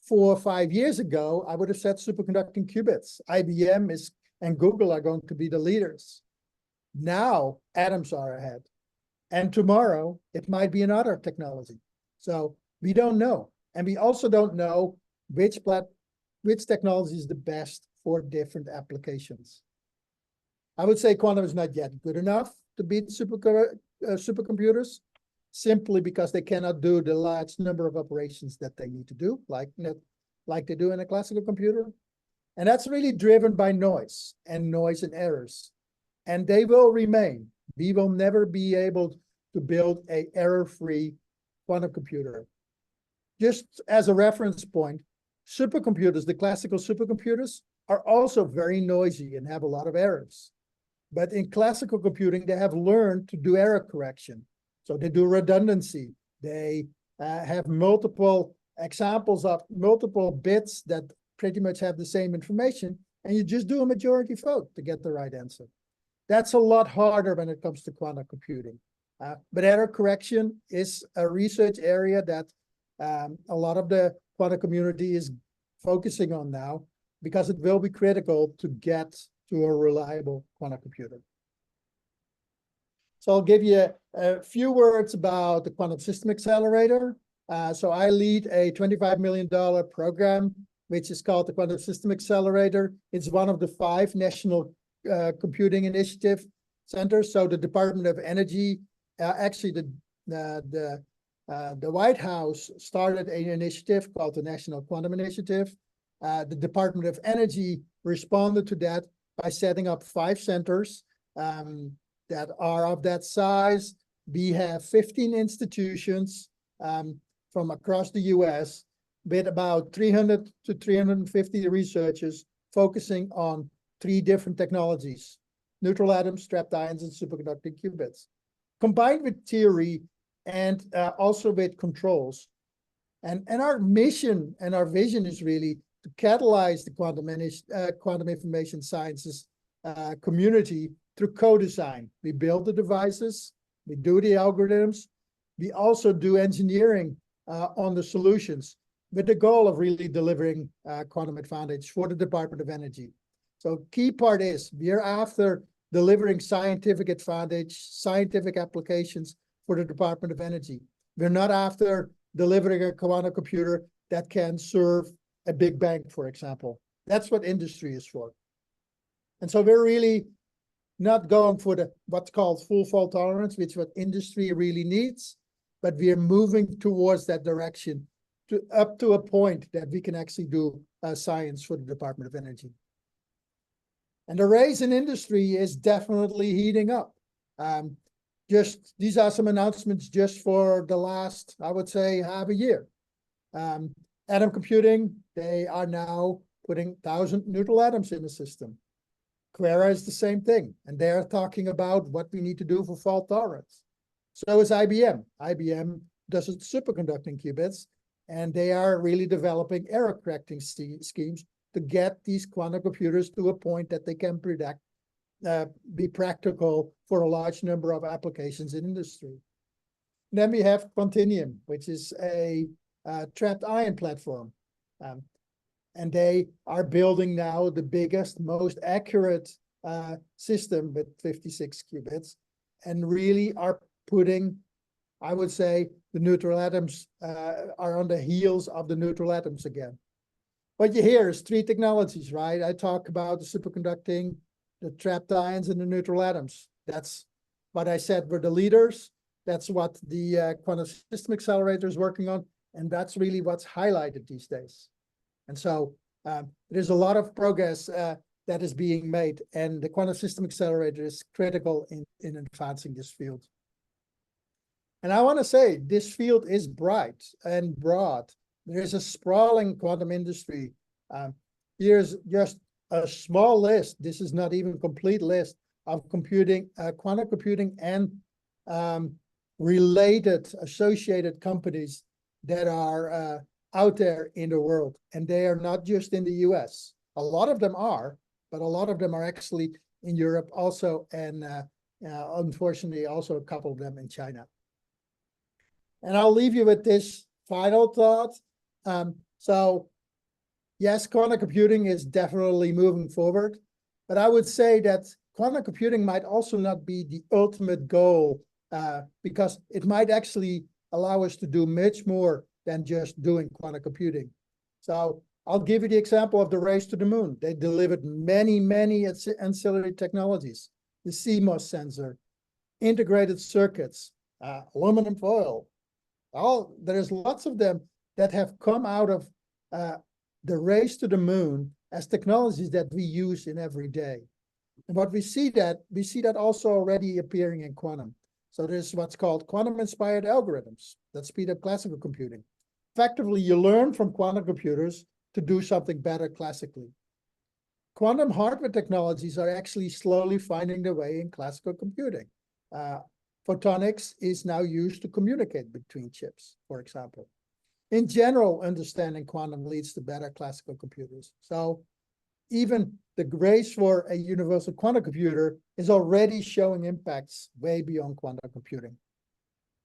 4 or 5 years ago, I would have said superconducting qubits. IBM and Google are going to be the leaders. Now, atoms are ahead. And tomorrow, it might be another technology. So we don't know. And we also don't know which technology is the best for different applications. I would say quantum is not yet good enough to beat supercomputers, simply because they cannot do the large number of operations that they need to do, like they do in a classical computer. And that's really driven by noise and errors. And they will remain. We will never be able to build an error-free quantum computer. Just as a reference point, supercomputers, the classical supercomputers, are also very noisy and have a lot of errors. But in classical computing, they have learned to do error correction. So they do redundancy. They have multiple examples of multiple bits that pretty much have the same information, and you just do a majority vote to get the right answer. That's a lot harder when it comes to quantum computing. But error correction is a research area that a lot of the quantum community is focusing on now, because it will be critical to get to a reliable quantum computer. So I'll give you a few words about the Quantum System Accelerator. So I lead a $25 million program, which is called the Quantum System Accelerator. It's one of the 5 national computing initiative centers. So the Department of Energy, actually the White House started an initiative called the National Quantum Initiative. The Department of Energy responded to that by setting up 5 centers that are of that size. We have 15 institutions, from across the US with about 300 to 350 researchers focusing on 3 different technologies: neutral atoms, trapped ions, and superconducting qubits, combined with theory and also with controls. And our mission and our vision is really to catalyze the quantum information sciences community through co-design. We build the devices, we do the algorithms, we also do engineering on the solutions with the goal of really delivering quantum advantage for the Department of Energy. So key part is we're after delivering scientific advantage, scientific applications for the Department of Energy. We're not after delivering a quantum computer that can serve a big bank, for example. That's what industry is for. And so we're really not going for the what's called full fault tolerance, which is what industry really needs, but we are moving towards that direction up to a point that we can actually do science for the Department of Energy. And the race in industry is definitely heating up. These are some announcements just for the last, I would say, half a year. Atom computing, they are now putting 1,000 neutral atoms in the system. Quera is the same thing, and they're talking about what we need to do for fault tolerance. So is IBM. IBM does its superconducting qubits, and they are really developing error correcting schemes to get these quantum computers to a point that they can be practical for a large number of applications in industry. And then we have Quantinuum, which is a trapped ion platform. And they are building now the biggest, most accurate system with 56 qubits, and really are putting, I would say, the neutral atoms are on the heels of the neutral atoms again. What you hear is 3 technologies, right? I talk about the superconducting, the trapped ions, and the neutral atoms. That's what I said were the leaders. That's what the quantum system accelerator is working on, and that's really what's highlighted these days. And so there's a lot of progress that is being made, and the quantum system accelerator is critical in advancing this field. And I want to say this field is bright and broad. There is a sprawling quantum industry. Here's just a small list. This is not even a complete list of computing, quantum computing and related associated companies that are out there in the world. And they are not just in the US. A lot of them are, but a lot of them are actually in Europe also, and unfortunately also a couple of them in China. And I'll leave you with this final thought. So yes, quantum computing is definitely moving forward, but I would say that quantum computing might also not be the ultimate goal, because it might actually allow us to do much more than just doing quantum computing. So I'll give you the example of the race to the moon. They delivered many, many ancillary technologies: the CMOS sensor, integrated circuits, aluminum foil. There's lots of them that have come out of the race to the moon as technologies that we use in every day. And what we see that also already appearing in quantum. So there's what's called quantum-inspired algorithms that speed up classical computing. Effectively, you learn from quantum computers to do something better classically. Quantum hardware technologies are actually slowly finding their way in classical computing. Photonics is now used to communicate between chips, for example. In general, understanding quantum leads to better classical computers. So even the race for a universal quantum computer is already showing impacts way beyond quantum computing.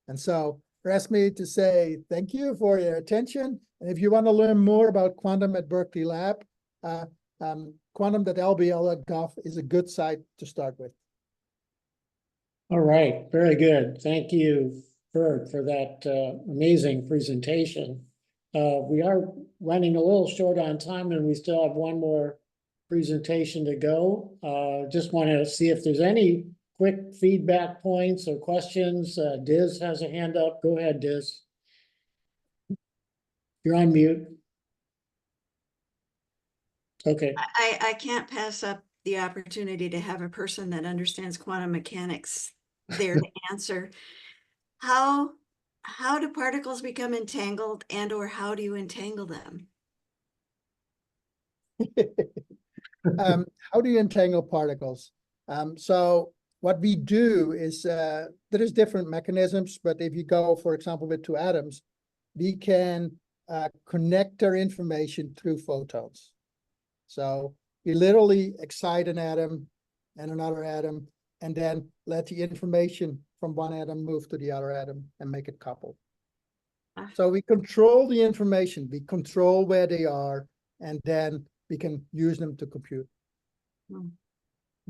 And so rest me to say thank you for your attention. And if you want to learn more about quantum at Berkeley Lab, quantum.lbl.gov is a good site to start with. All right, very good. Thank you, Bert, for that amazing presentation. We are running a little short on time, and we still have one more presentation to go. Just want to see if there's any quick feedback points or questions. Diz has a hand up. Go ahead, Diz. You're on mute. Okay. I can't pass up the opportunity to have a person that understands quantum mechanics there to answer. How how do particles become entangled and or how do you entangle them? How do you entangle particles? So what we do is, there is different mechanisms, but if you go, for example, with two atoms, we can connect their information through photons. So we literally excite an atom and another atom, and then let the information from one atom move to the other atom and make it couple. So we control the information, we control where they are, and then we can use them to compute. It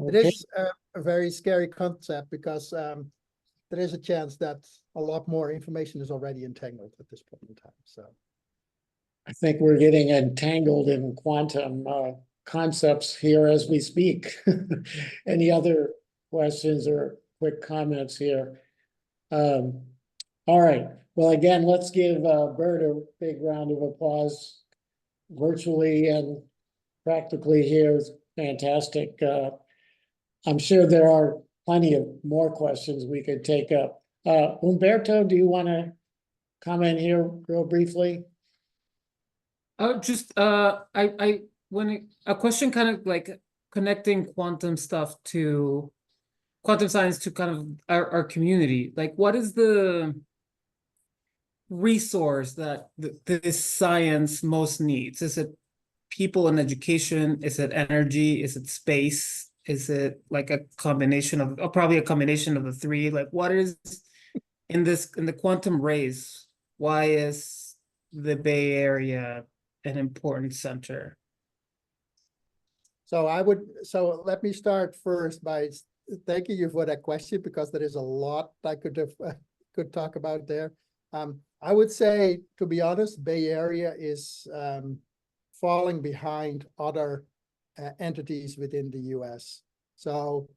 Okay. is a very scary concept because there is a chance that a lot more information is already entangled at this point in time. So I think we're getting entangled in quantum concepts here as we speak. Any other questions or quick comments here? All right. Well, again, let's give Bert a big round of applause virtually and practically here. It's fantastic. I'm sure there are plenty of more questions we could take up. Umberto, do you want to comment here real briefly? A question kind of like connecting quantum stuff to quantum science to kind of our community. Like, what is the resource that this science most needs? Is it people and education? Is it energy? Is it space? Is it like a combination of, probably a combination of the three? Like, what is in the quantum race? Why is the Bay Area an important center? So let me start first by thanking you for that question, because there is a lot I could talk about there. I would say, to be honest, Bay Area is falling behind other entities within the US. So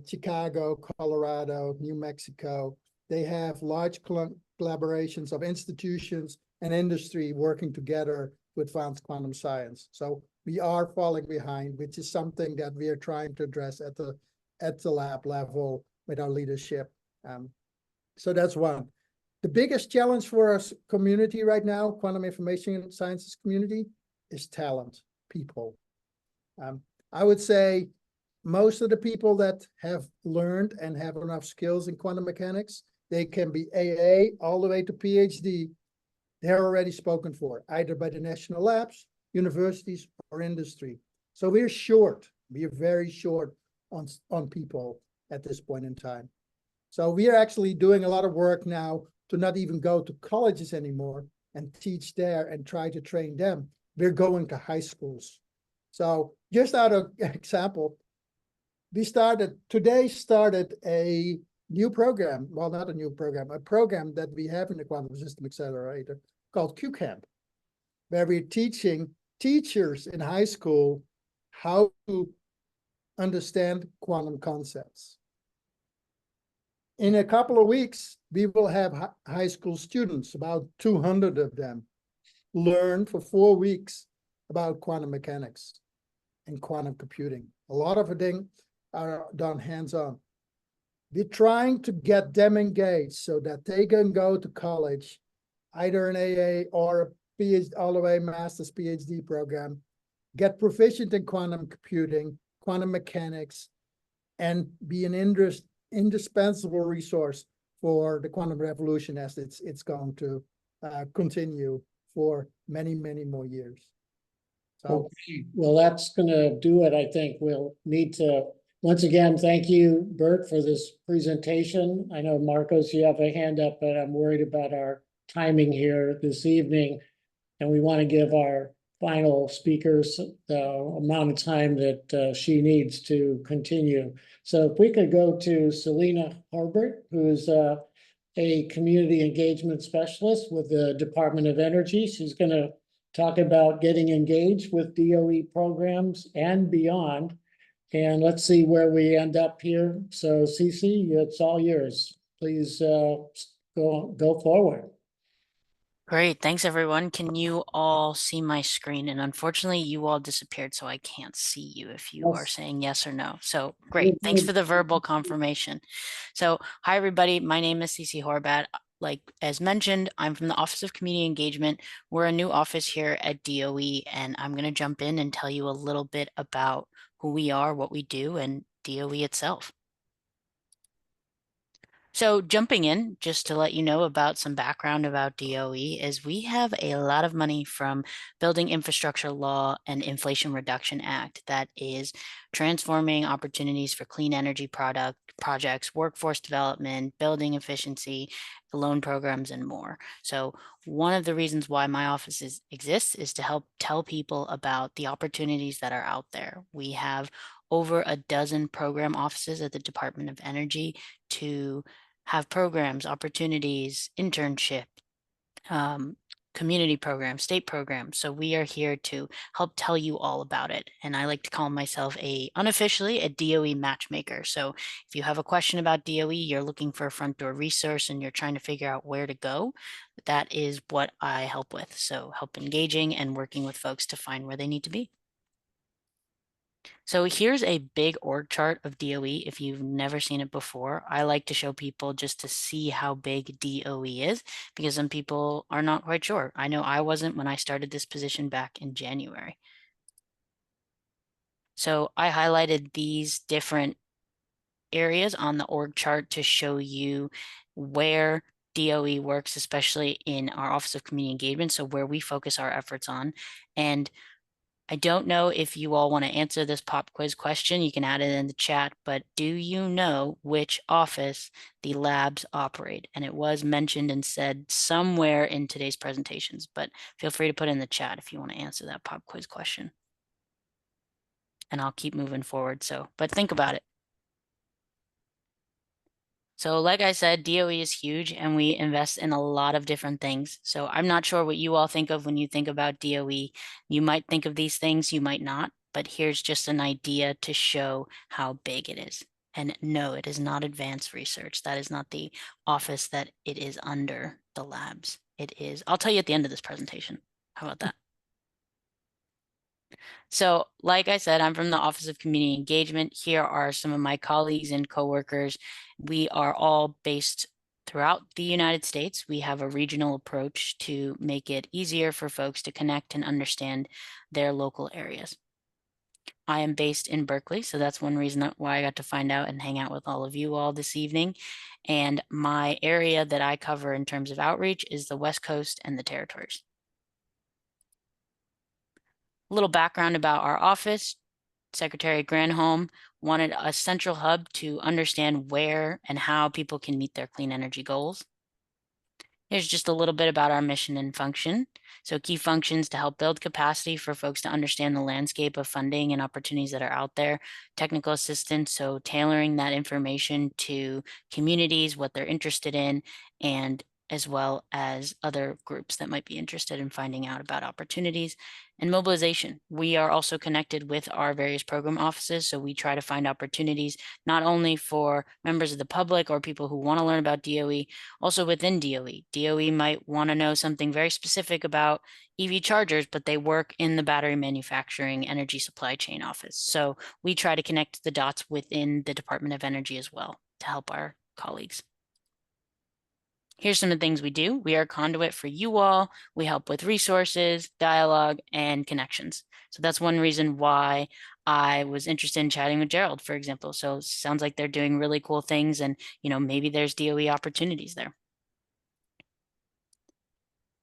Chicago, Colorado, New Mexico, they have large collaborations of institutions and industry working together to advance quantum science. So we are falling behind, which is something that we are trying to address at the lab level with our leadership. So that's one. The biggest challenge for our community right now, quantum information sciences community, is talent, people. I would say most of the people that have learned and have enough skills in quantum mechanics, they can be AA all the way to PhD. They're already spoken for, either by the national labs, universities, or industry. So we're short. We are very short on people at this point in time. So we are actually doing a lot of work now to not even go to colleges anymore and teach there and try to train them. We're going to high schools. So just out of example, we started a new program, well, not a new program, a program that we have in the Quantum System Accelerator called QCamp, where we're teaching teachers in high school how to understand quantum concepts. In a couple of weeks, we will have high school students, about 200 of them, learn for 4 weeks about quantum mechanics and quantum computing. A lot of things are done hands-on. We're trying to get them engaged so that they can go to college, either an AA or a PhD, all the way master's PhD program, get proficient in quantum computing, quantum mechanics, and be an indispensable resource for the quantum revolution as it's going to continue for many, many more years. So, Okay. Well, that's going to do it. I think we'll need to, once again, thank you, Bert, for this presentation. I know, Marcos, you have a hand up, but I'm worried about our timing here this evening. And we want to give our final speakers the amount of time that she needs to continue. So if we could go to Selena Harbert, who's a community engagement specialist with the Department of Energy. She's going to talk about getting engaged with DOE programs and beyond. And let's see where we end up here. So Cece, it's all yours. Please go forward. Great, thanks everyone. Can you all see my screen? And unfortunately, you all disappeared, so I can't see you if you are Yes. saying yes or no. So great, thanks for the verbal confirmation. So hi everybody, my name is Cece Horvat. like as mentioned, I'm from the Office of Community Engagement. We're a new office here at DOE, and I'm going to jump in and tell you a little bit about who we are, what we do, and DOE itself. So jumping in, just to let you know about some background about DOE, is we have a lot of money from Building Infrastructure Law and Inflation Reduction Act that is transforming opportunities for clean energy projects, workforce development, building efficiency, loan programs, and more. So one of the reasons why my office exists is to help tell people about the opportunities that are out there. We have over a dozen program offices at the Department of Energy to have programs, opportunities, internship, community programs, state programs. So we are here to help tell you all about it. And I like to call myself unofficially a DOE matchmaker. So if you have a question about DOE, you're looking for a front door resource and you're trying to figure out where to go, that is what I help with. So help engaging and working with folks to find where they need to be. So here's a big org chart of DOE. If you've never seen it before, I like to show people just to see how big DOE is, because some people are not quite sure. I know I wasn't when I started this position back in January. So I highlighted these different areas on the org chart to show you where DOE works, especially in our Office of Community Engagement, so where we focus our efforts on. And I don't know if you all want to answer this pop quiz question. You can add it in the chat, but do you know which office the labs operate? And it was mentioned and said somewhere in today's presentations, but feel free to put it in the chat if you want to answer that pop quiz question. And I'll keep moving forward. But think about it. So like I said, DOE is huge and we invest in a lot of different things. So I'm not sure what you all think of when you think about DOE. You might think of these things, you might not, but here's just an idea to show how big it is. And no, it is not advanced research. That is not the office that it is under, the labs. It is, I'll tell you at the end of this presentation. How about that? So like I said, I'm from the Office of Community Engagement. Here are some of my colleagues and coworkers. We are all based throughout the United States. We have a regional approach to make it easier for folks to connect and understand their local areas. I am based in Berkeley, so that's one reason why I got to find out and hang out with all of you all this evening. And my area that I cover in terms of outreach is the West Coast and the territories. A little background about our office. Secretary Granholm wanted a central hub to understand where and how people can meet their clean energy goals. Here's just a little bit about our mission and function. So key functions to help build capacity for folks to understand the landscape of funding and opportunities that are out there. Technical assistance, so tailoring that information to communities, what they're interested in, and as well as other groups that might be interested in finding out about opportunities. And mobilization. We are also connected with our various program offices, so we try to find opportunities not only for members of the public or people who want to learn about DOE, also within DOE. DOE might want to know something very specific about EV chargers, but they work in the battery manufacturing energy supply chain office. So we try to connect the dots within the Department of Energy as well to help our colleagues. Here's some of the things we do. We are a conduit for you all. We help with resources, dialogue, and connections. So that's one reason why I was interested in chatting with Gerald, for example. So it sounds like they're doing really cool things and, maybe there's DOE opportunities there.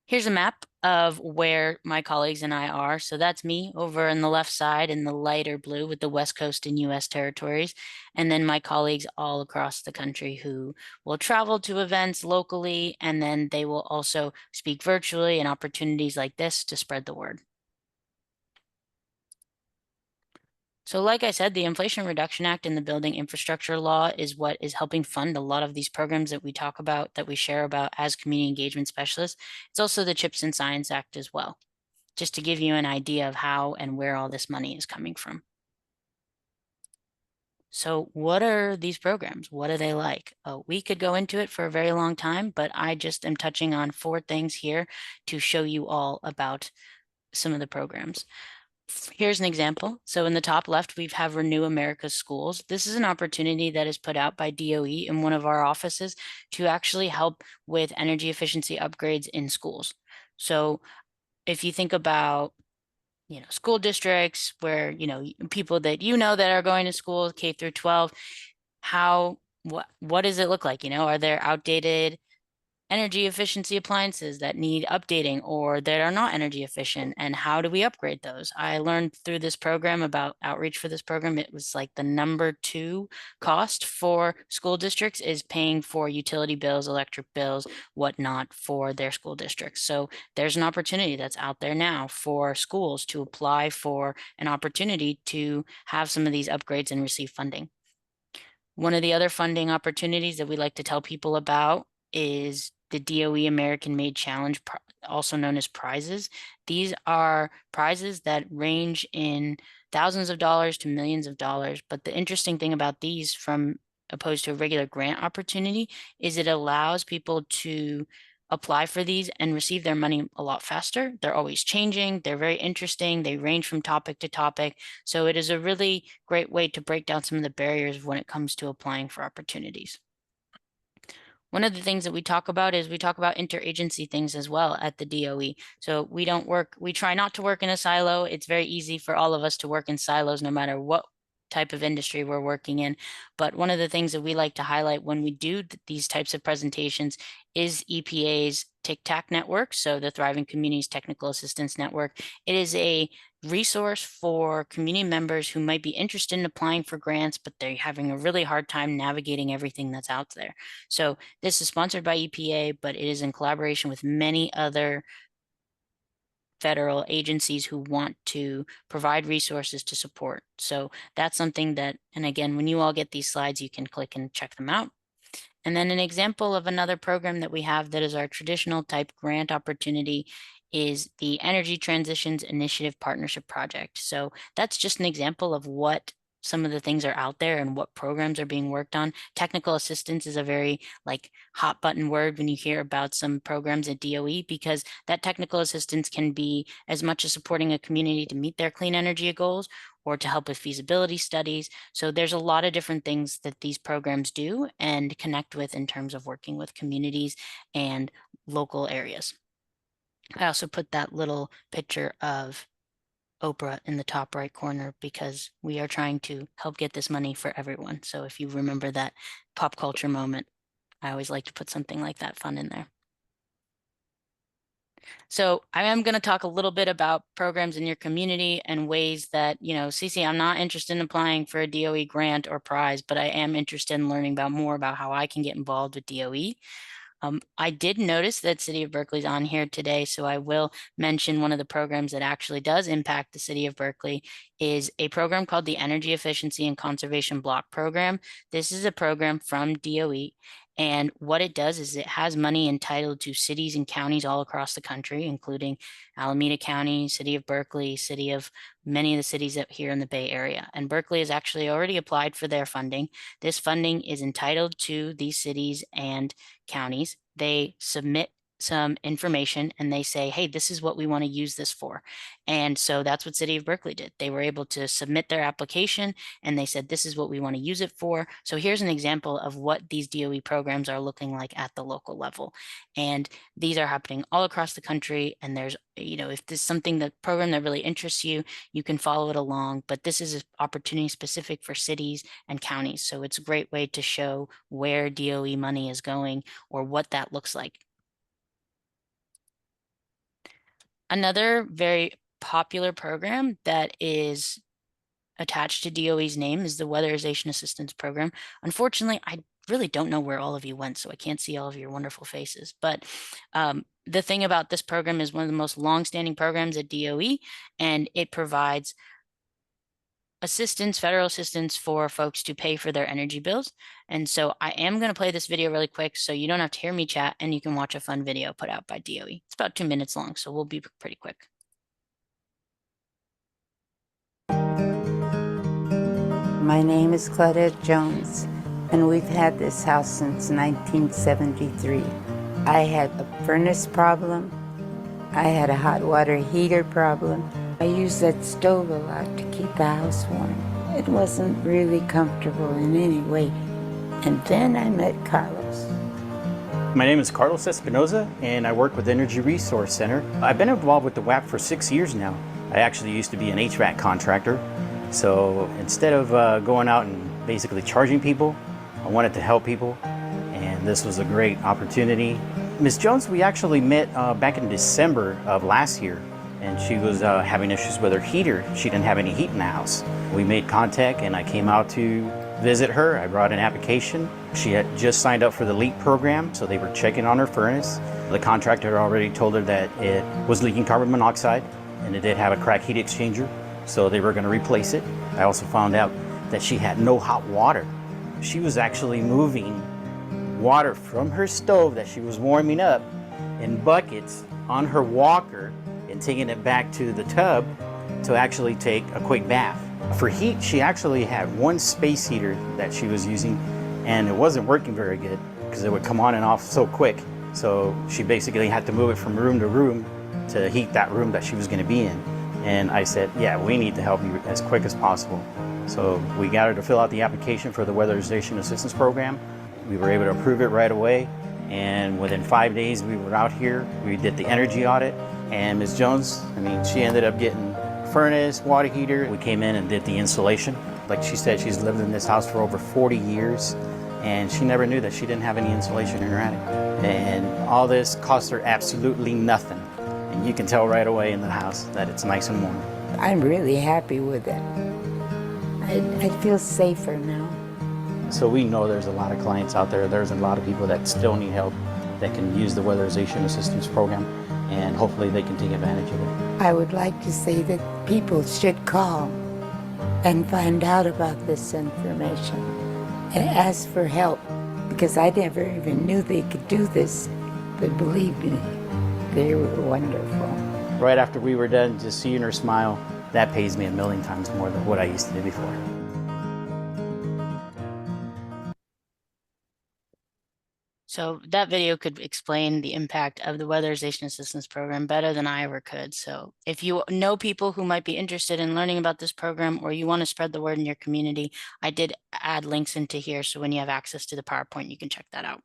Here's a map of where my colleagues and I are. So that's me over on the left side in the lighter blue with the West Coast and US territories. And then my colleagues all across the country who will travel to events locally, and then they will also speak virtually and opportunities like this to spread the word. So like I said, the Inflation Reduction Act and the Building Infrastructure Law is what is helping fund a lot of these programs that we talk about, that we share about as community engagement specialists. It's also the CHIPS and Science Act as well, just to give you an idea of how and where all this money is coming from. So what are these programs? What are they like? We could go into it for a very long time, but I just am touching on 4 things here to show you all about some of the programs. Here's an example. So in the top left, we have Renew America's Schools. This is an opportunity that is put out by DOE in one of our offices to actually help with energy efficiency upgrades in schools. So if you think about, school districts where, people that that are going to school K through 12, what does it look like? Are there outdated energy efficiency appliances that need updating or that are not energy efficient, and how do we upgrade those? I learned through this program about outreach for this program, it was like the number 2 cost for school districts is paying for utility bills, electric bills, whatnot for their school districts. So there's an opportunity that's out there now for schools to apply for an opportunity to have some of these upgrades and receive funding. One of the other funding opportunities that we like to tell people about is the DOE American Made Challenge, also known as prizes. These are prizes that range in thousands of dollars to millions of dollars. But the interesting thing about these, from opposed to a regular grant opportunity, is it allows people to apply for these and receive their money a lot faster. They're always changing. They're very interesting. They range from topic to topic. So it is a really great way to break down some of the barriers when it comes to applying for opportunities. One of the things that we talk about is we talk about interagency things as well at the DOE. So we try not to work in a silo. It's very easy for all of us to work in silos no matter what type of industry we're working in. But one of the things that we like to highlight when we do these types of presentations is EPA's TIC-TAC network, so the Thriving Communities Technical Assistance Network. It is a resource for community members who might be interested in applying for grants, but they're having a really hard time navigating everything that's out there. So this is sponsored by EPA, but it is in collaboration with many other federal agencies who want to provide resources to support. So that's something that, and again, when you all get these slides, you can click and check them out. And then an example of another program that we have that is our traditional type grant opportunity is the Energy Transitions Initiative Partnership Project. So that's just an example of what some of the things are out there and what programs are being worked on. Technical assistance is a very hot button word when you hear about some programs at DOE, because that technical assistance can be as much as supporting a community to meet their clean energy goals or to help with feasibility studies. So there's a lot of different things that these programs do and connect with in terms of working with communities and local areas. I also put that little picture of Oprah in the top right corner because we are trying to help get this money for everyone. So if you remember that pop culture moment, I always like to put something like that fun in there. So I am going to talk a little bit about programs in your community and ways that, Cece, I'm not interested in applying for a DOE grant or prize, but I am interested in learning more about how I can get involved with DOE. I did notice that City of Berkeley is on here today, so I will mention one of the programs that actually does impact the City of Berkeley is a program called the Energy Efficiency and Conservation Block Program. This is a program from DOE, and what it does is it has money entitled to cities and counties all across the country, including Alameda County, City of Berkeley, many of the cities that here in the Bay Area. And Berkeley has actually already applied for their funding. This funding is entitled to these cities and counties. They submit some information and they say, hey, this is what we want to use this for. And so that's what City of Berkeley did. They were able to submit their application and they said, this is what we want to use it for. So here's an example of what these DOE programs are looking like at the local level. And these are happening all across the country. And there's, if there's program that really interests you, you can follow it along. But this is an opportunity specific for cities and counties. So it's a great way to show where DOE money is going or what that looks like. Another very popular program that is attached to DOE's name is the Weatherization Assistance Program. Unfortunately, I really don't know where all of you went, so I can't see all of your wonderful faces. But the thing about this program is one of the most longstanding programs at DOE, and it provides federal assistance for folks to pay for their energy bills. And so I am going to play this video really quick so you don't have to hear me chat and you can watch a fun video put out by DOE. It's about 2 minutes long, so we'll be pretty quick. My name is Claudette Jones, and we've had this house since 1973. I had a furnace problem. I had a hot water heater problem. I used that stove a lot to keep the house warm. It wasn't really comfortable in any way. And then I met Carlos. My name is Carlos Espinoza, and I work with Energy Resource Center. I've been involved with the WAP for 6 years now. I actually used to be an HVAC contractor. So instead of going out and basically charging people, I wanted to help people, and this was a great opportunity. Ms. Jones, we actually met back in December of last year, and she was having issues with her heater. She didn't have any heat in the house. We made contact, and I came out to visit her. I brought an application. She had just signed up for the LEAP program, so they were checking on her furnace. The contractor had already told her that it was leaking carbon monoxide, and it did have a cracked heat exchanger, so they were going to replace it. I also found out that she had no hot water. She was actually moving water from her stove that she was warming up in buckets on her walker and taking it back to the tub to actually take a quick bath. For heat, she actually had one space heater that she was using, and it wasn't working very good because it would come on and off so quick. So she basically had to move it from room to room to heat that room that she was going to be in. And I said, yeah, we need to help you as quick as possible. So we got her to fill out the application for the Weatherization Assistance Program. We were able to approve it right away, and within 5 days we were out here. We did the energy audit, and Ms. Jones, I mean, she ended up getting furnace, water heater. We came in and did the installation. Like she said, she's lived in this house for over 40 years, and she never knew that she didn't have any insulation in her attic. And all this cost her absolutely nothing. And you can tell right away in the house that it's nice and warm. I'm really happy with it. I feel safer now. So we know there's a lot of clients out there. There's a lot of people that still need help that can use the Weatherization Assistance Program, and hopefully they can take advantage of it. I would like to say that people should call and find out about this information and ask for help, because I never even knew they could do this. But believe me, they were wonderful. Right after we were done, just seeing her smile, that pays me 1,000,000 times more than what I used to do before. So that video could explain the impact of the Weatherization Assistance Program better than I ever could. So if you know people who might be interested in learning about this program, or you want to spread the word in your community, I did add links into here. So when you have access to the PowerPoint, you can check that out.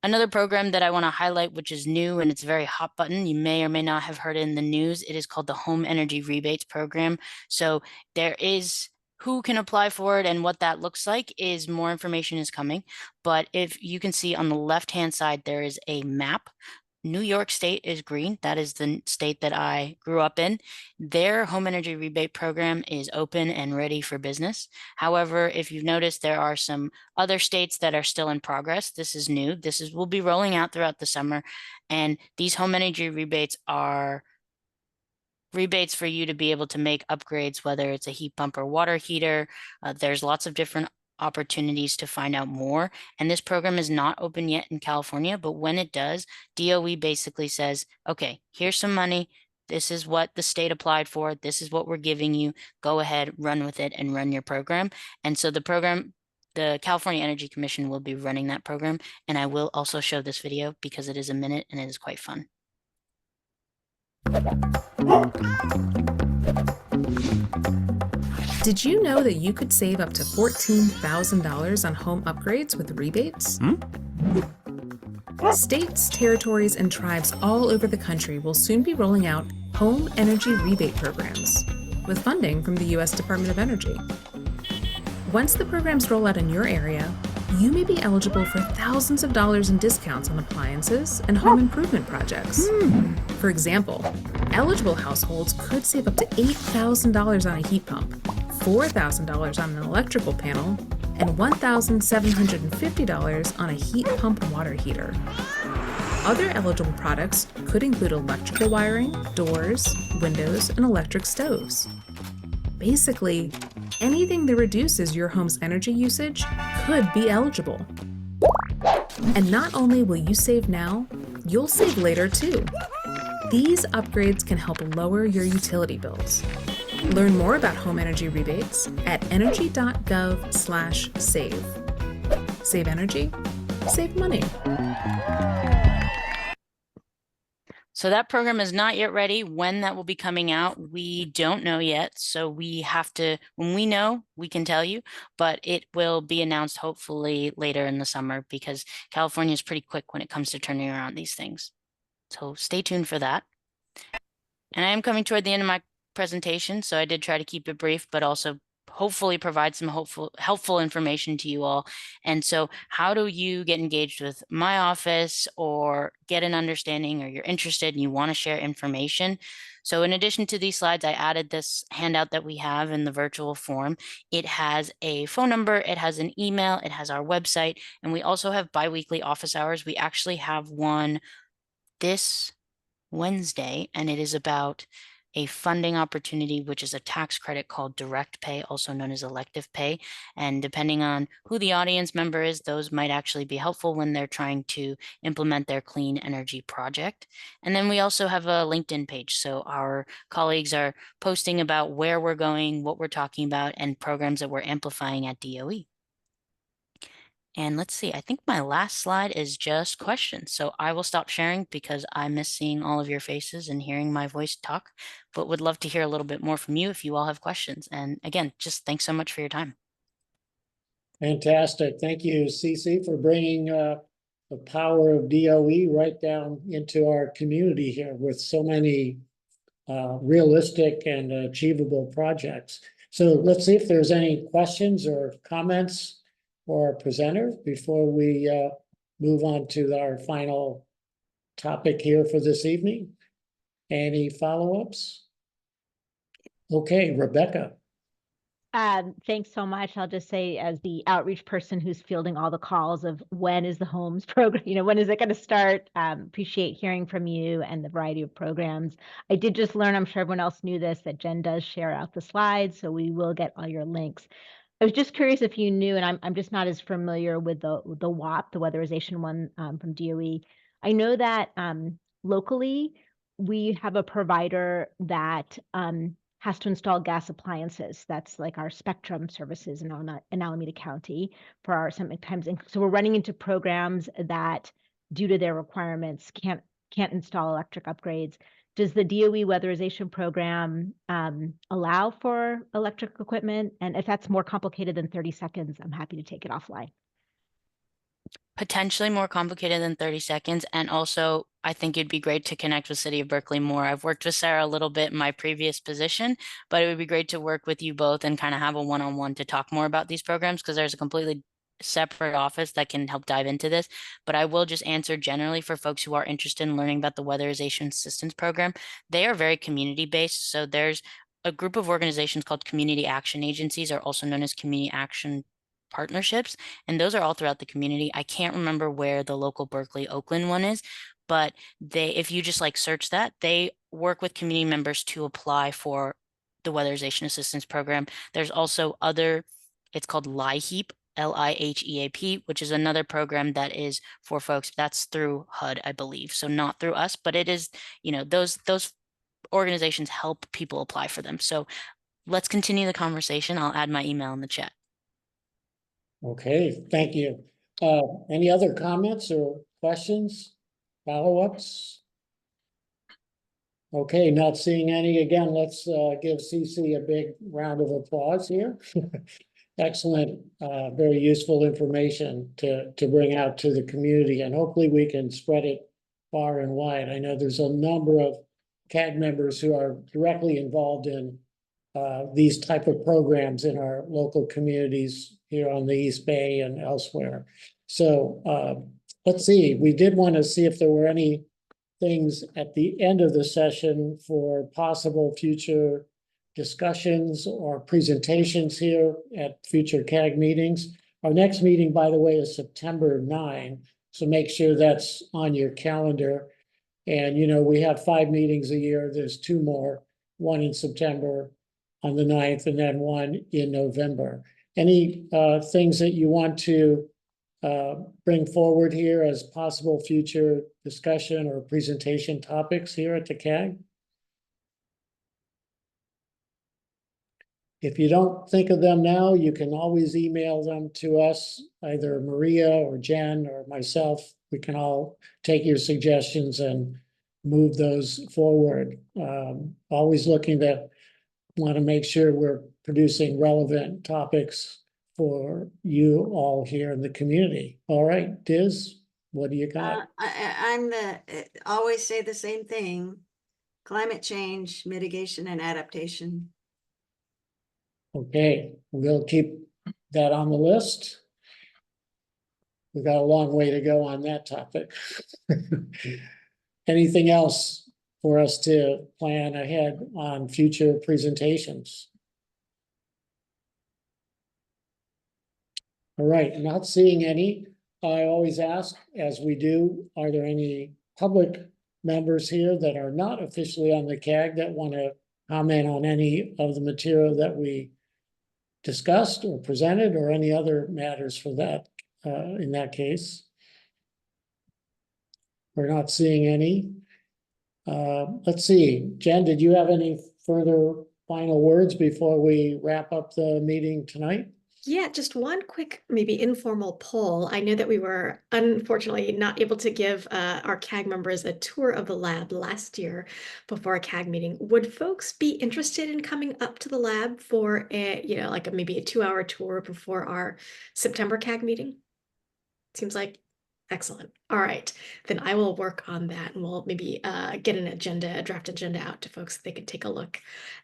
Another program that I want to highlight, which is new and it's a very hot button, you may or may not have heard it in the news. It is called the Home Energy Rebates Program. So there is who can apply for it, and what that looks like is more information is coming. But if you can see on the left-hand side, there is a map. New York State is green. That is the state that I grew up in. Their home energy rebate program is open and ready for business. However, if you've noticed, there are some other states that are still in progress. This is new. Will be rolling out throughout the summer. And these home energy rebates are rebates for you to be able to make upgrades, whether it's a heat pump or water heater. There's lots of different opportunities to find out more. And this program is not open yet in California, but when it does, DOE basically says, okay, here's some money. This is what the state applied for. This is what we're giving you. Go ahead, run with it and run your program. And so the California Energy Commission will be running that program. And I will also show this video because it is a minute and it is quite fun. Did you know that you could save up to $14,000 on home upgrades with rebates? States, territories, and tribes all over the country will soon be rolling out home energy rebate programs with funding from the U.S. Department of Energy. Once the programs roll out in your area, you may be eligible for thousands of dollars in discounts on appliances and home improvement projects. For example, eligible households could save up to $8,000 on a heat pump, $4,000 on an electrical panel, and $1,750 on a heat pump water heater. Other eligible products could include electrical wiring, doors, windows, and electric stoves. Basically, anything that reduces your home's energy usage could be eligible. And not only will you save now, you'll save later too. These upgrades can help lower your utility bills. Learn more about home energy rebates at energy.gov/save. Save energy, save money. So So that program is not yet ready. When that will be coming out, we don't know yet. So we have to, when we know, we can tell you, but it will be announced hopefully later in the summer because California is pretty quick when it comes to turning around these things. So stay tuned for that. And I am coming toward the end of my presentation, so I did try to keep it brief, but also hopefully provide some helpful information to you all. And so how do you get engaged with my office or get an understanding, or you're interested and you want to share information? So in addition to these slides, I added this handout that we have in the virtual form. It has a phone number, it has an email, it has our website, and we also have biweekly office hours. We actually have one this Wednesday, and it is about a funding opportunity, which is a tax credit called direct pay, also known as elective pay. And depending on who the audience member is, those might actually be helpful when they're trying to implement their clean energy project. And then we also have a LinkedIn page. So our colleagues are posting about where we're going, what we're talking about, and programs that we're amplifying at DOE. And let's see, I think my last slide is just questions. So I will stop sharing because I miss seeing all of your faces and hearing my voice talk, but would love to hear a little bit more from you if you all have questions. And again, just thanks so much for your time. Fantastic. Thank you, Cece, for bringing the power of DOE right down into our community here with so many realistic and achievable projects. So let's see if there's any questions or comments for our presenter before we move on to our final topic here for this evening. Any follow-ups? Okay, Rebecca. Thanks so much. I'll just say, as the outreach person who's fielding all the calls of when is the homes program, when is it going to start? Appreciate hearing from you and the variety of programs. I did just learn, I'm sure everyone else knew this, that Jen does share out the slides, so we will get all your links. I was just curious if you knew, and I'm just not as familiar with the WAP, the weatherization one from DOE. I know that locally we have a provider that has to install gas appliances. That's like our Spectrum services in Alameda County for our sometimes. So we're running into programs that, due to their requirements, can't install electric upgrades. Does the DOE weatherization program allow for electric equipment? And if that's more complicated than 30 seconds, I'm happy to take it offline. Potentially more complicated than 30 seconds. And also, I think it'd be great to connect with City of Berkeley more. I've worked with Sarah a little bit in my previous position, but it would be great to work with you both and kind of have a one-on-one to talk more about these programs, because there's a completely separate office that can help dive into this. But I will just answer generally for folks who are interested in learning about the Weatherization Assistance Program. They are very community-based. So there's a group of organizations called Community Action Agencies, or also known as Community Action Partnerships, and those are all throughout the community. I can't remember where the local Berkeley, Oakland one is, but if you just like search that, they work with community members to apply for the Weatherization Assistance Program. There's also it's called LIHEAP, LIHEAP, which is another program that is for folks. That's through HUD, I believe. So not through us, but it is, those organizations help people apply for them. So let's continue the conversation. I'll add my email in the chat. Okay, thank you. Any other comments or questions, follow-ups? Okay, not seeing any. Again, let's give Cece a big round of applause here. Excellent, very useful information to bring out to the community, and hopefully we can spread it far and wide. I know there's a number of CAG members who are directly involved in these type of programs in our local communities here on the East Bay and elsewhere. So let's see, we did want to see if there were any things at the end of the session for possible future discussions or presentations here at future CAG meetings. Our next meeting, by the way, is September 9, so make sure that's on your calendar. And we have 5 meetings a year. There's 2 more, one in September on the 9th, and then one in November. Any things that you want to bring forward here as possible future discussion or presentation topics here at the CAG? If you don't think of them now, you can always email them to us, either Maria or Jen or myself. We can all take your suggestions and move those forward. Always looking to want to make sure we're producing relevant topics for you all here in the community. All right, Diz, what do you got? I'm always say the same thing. Climate change, mitigation and adaptation. Okay, we'll keep that on the list. We got a long way to go on that topic. Anything else for us to plan ahead on future presentations? All right, not seeing any. I always ask, as we do, are there any public members here that are not officially on the CAG that want to comment on any of the material that we discussed or presented, or any other matters for that, in that case? We're not seeing any. Let's see, Jen, did you have any further final words before we wrap up the meeting tonight? Yeah, just one quick, maybe informal poll. I know that we were unfortunately not able to give our CAG members a tour of the lab last year before a CAG meeting. Would folks be interested in coming up to the lab for a, like maybe a 2-hour tour before our September CAG meeting? Seems like excellent. All right, then I will work on that, and we'll maybe get a draft agenda out to folks that they could take a look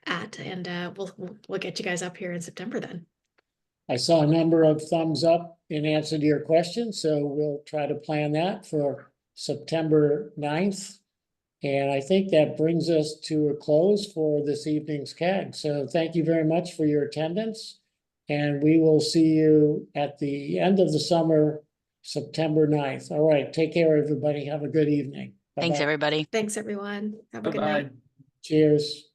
at, and we'll get you guys up here in September then. I saw a number of thumbs up in answer to your question, so we'll try to plan that for September 9th. And I think that brings us to a close for this evening's CAG. So thank you very much for your attendance. And we will see you at the end of the summer, September 9th. All right, take care, everybody. Have a good evening. Thanks, Bye-bye. everybody. Thanks, everyone. Have a good Bye-bye. night. Cheers.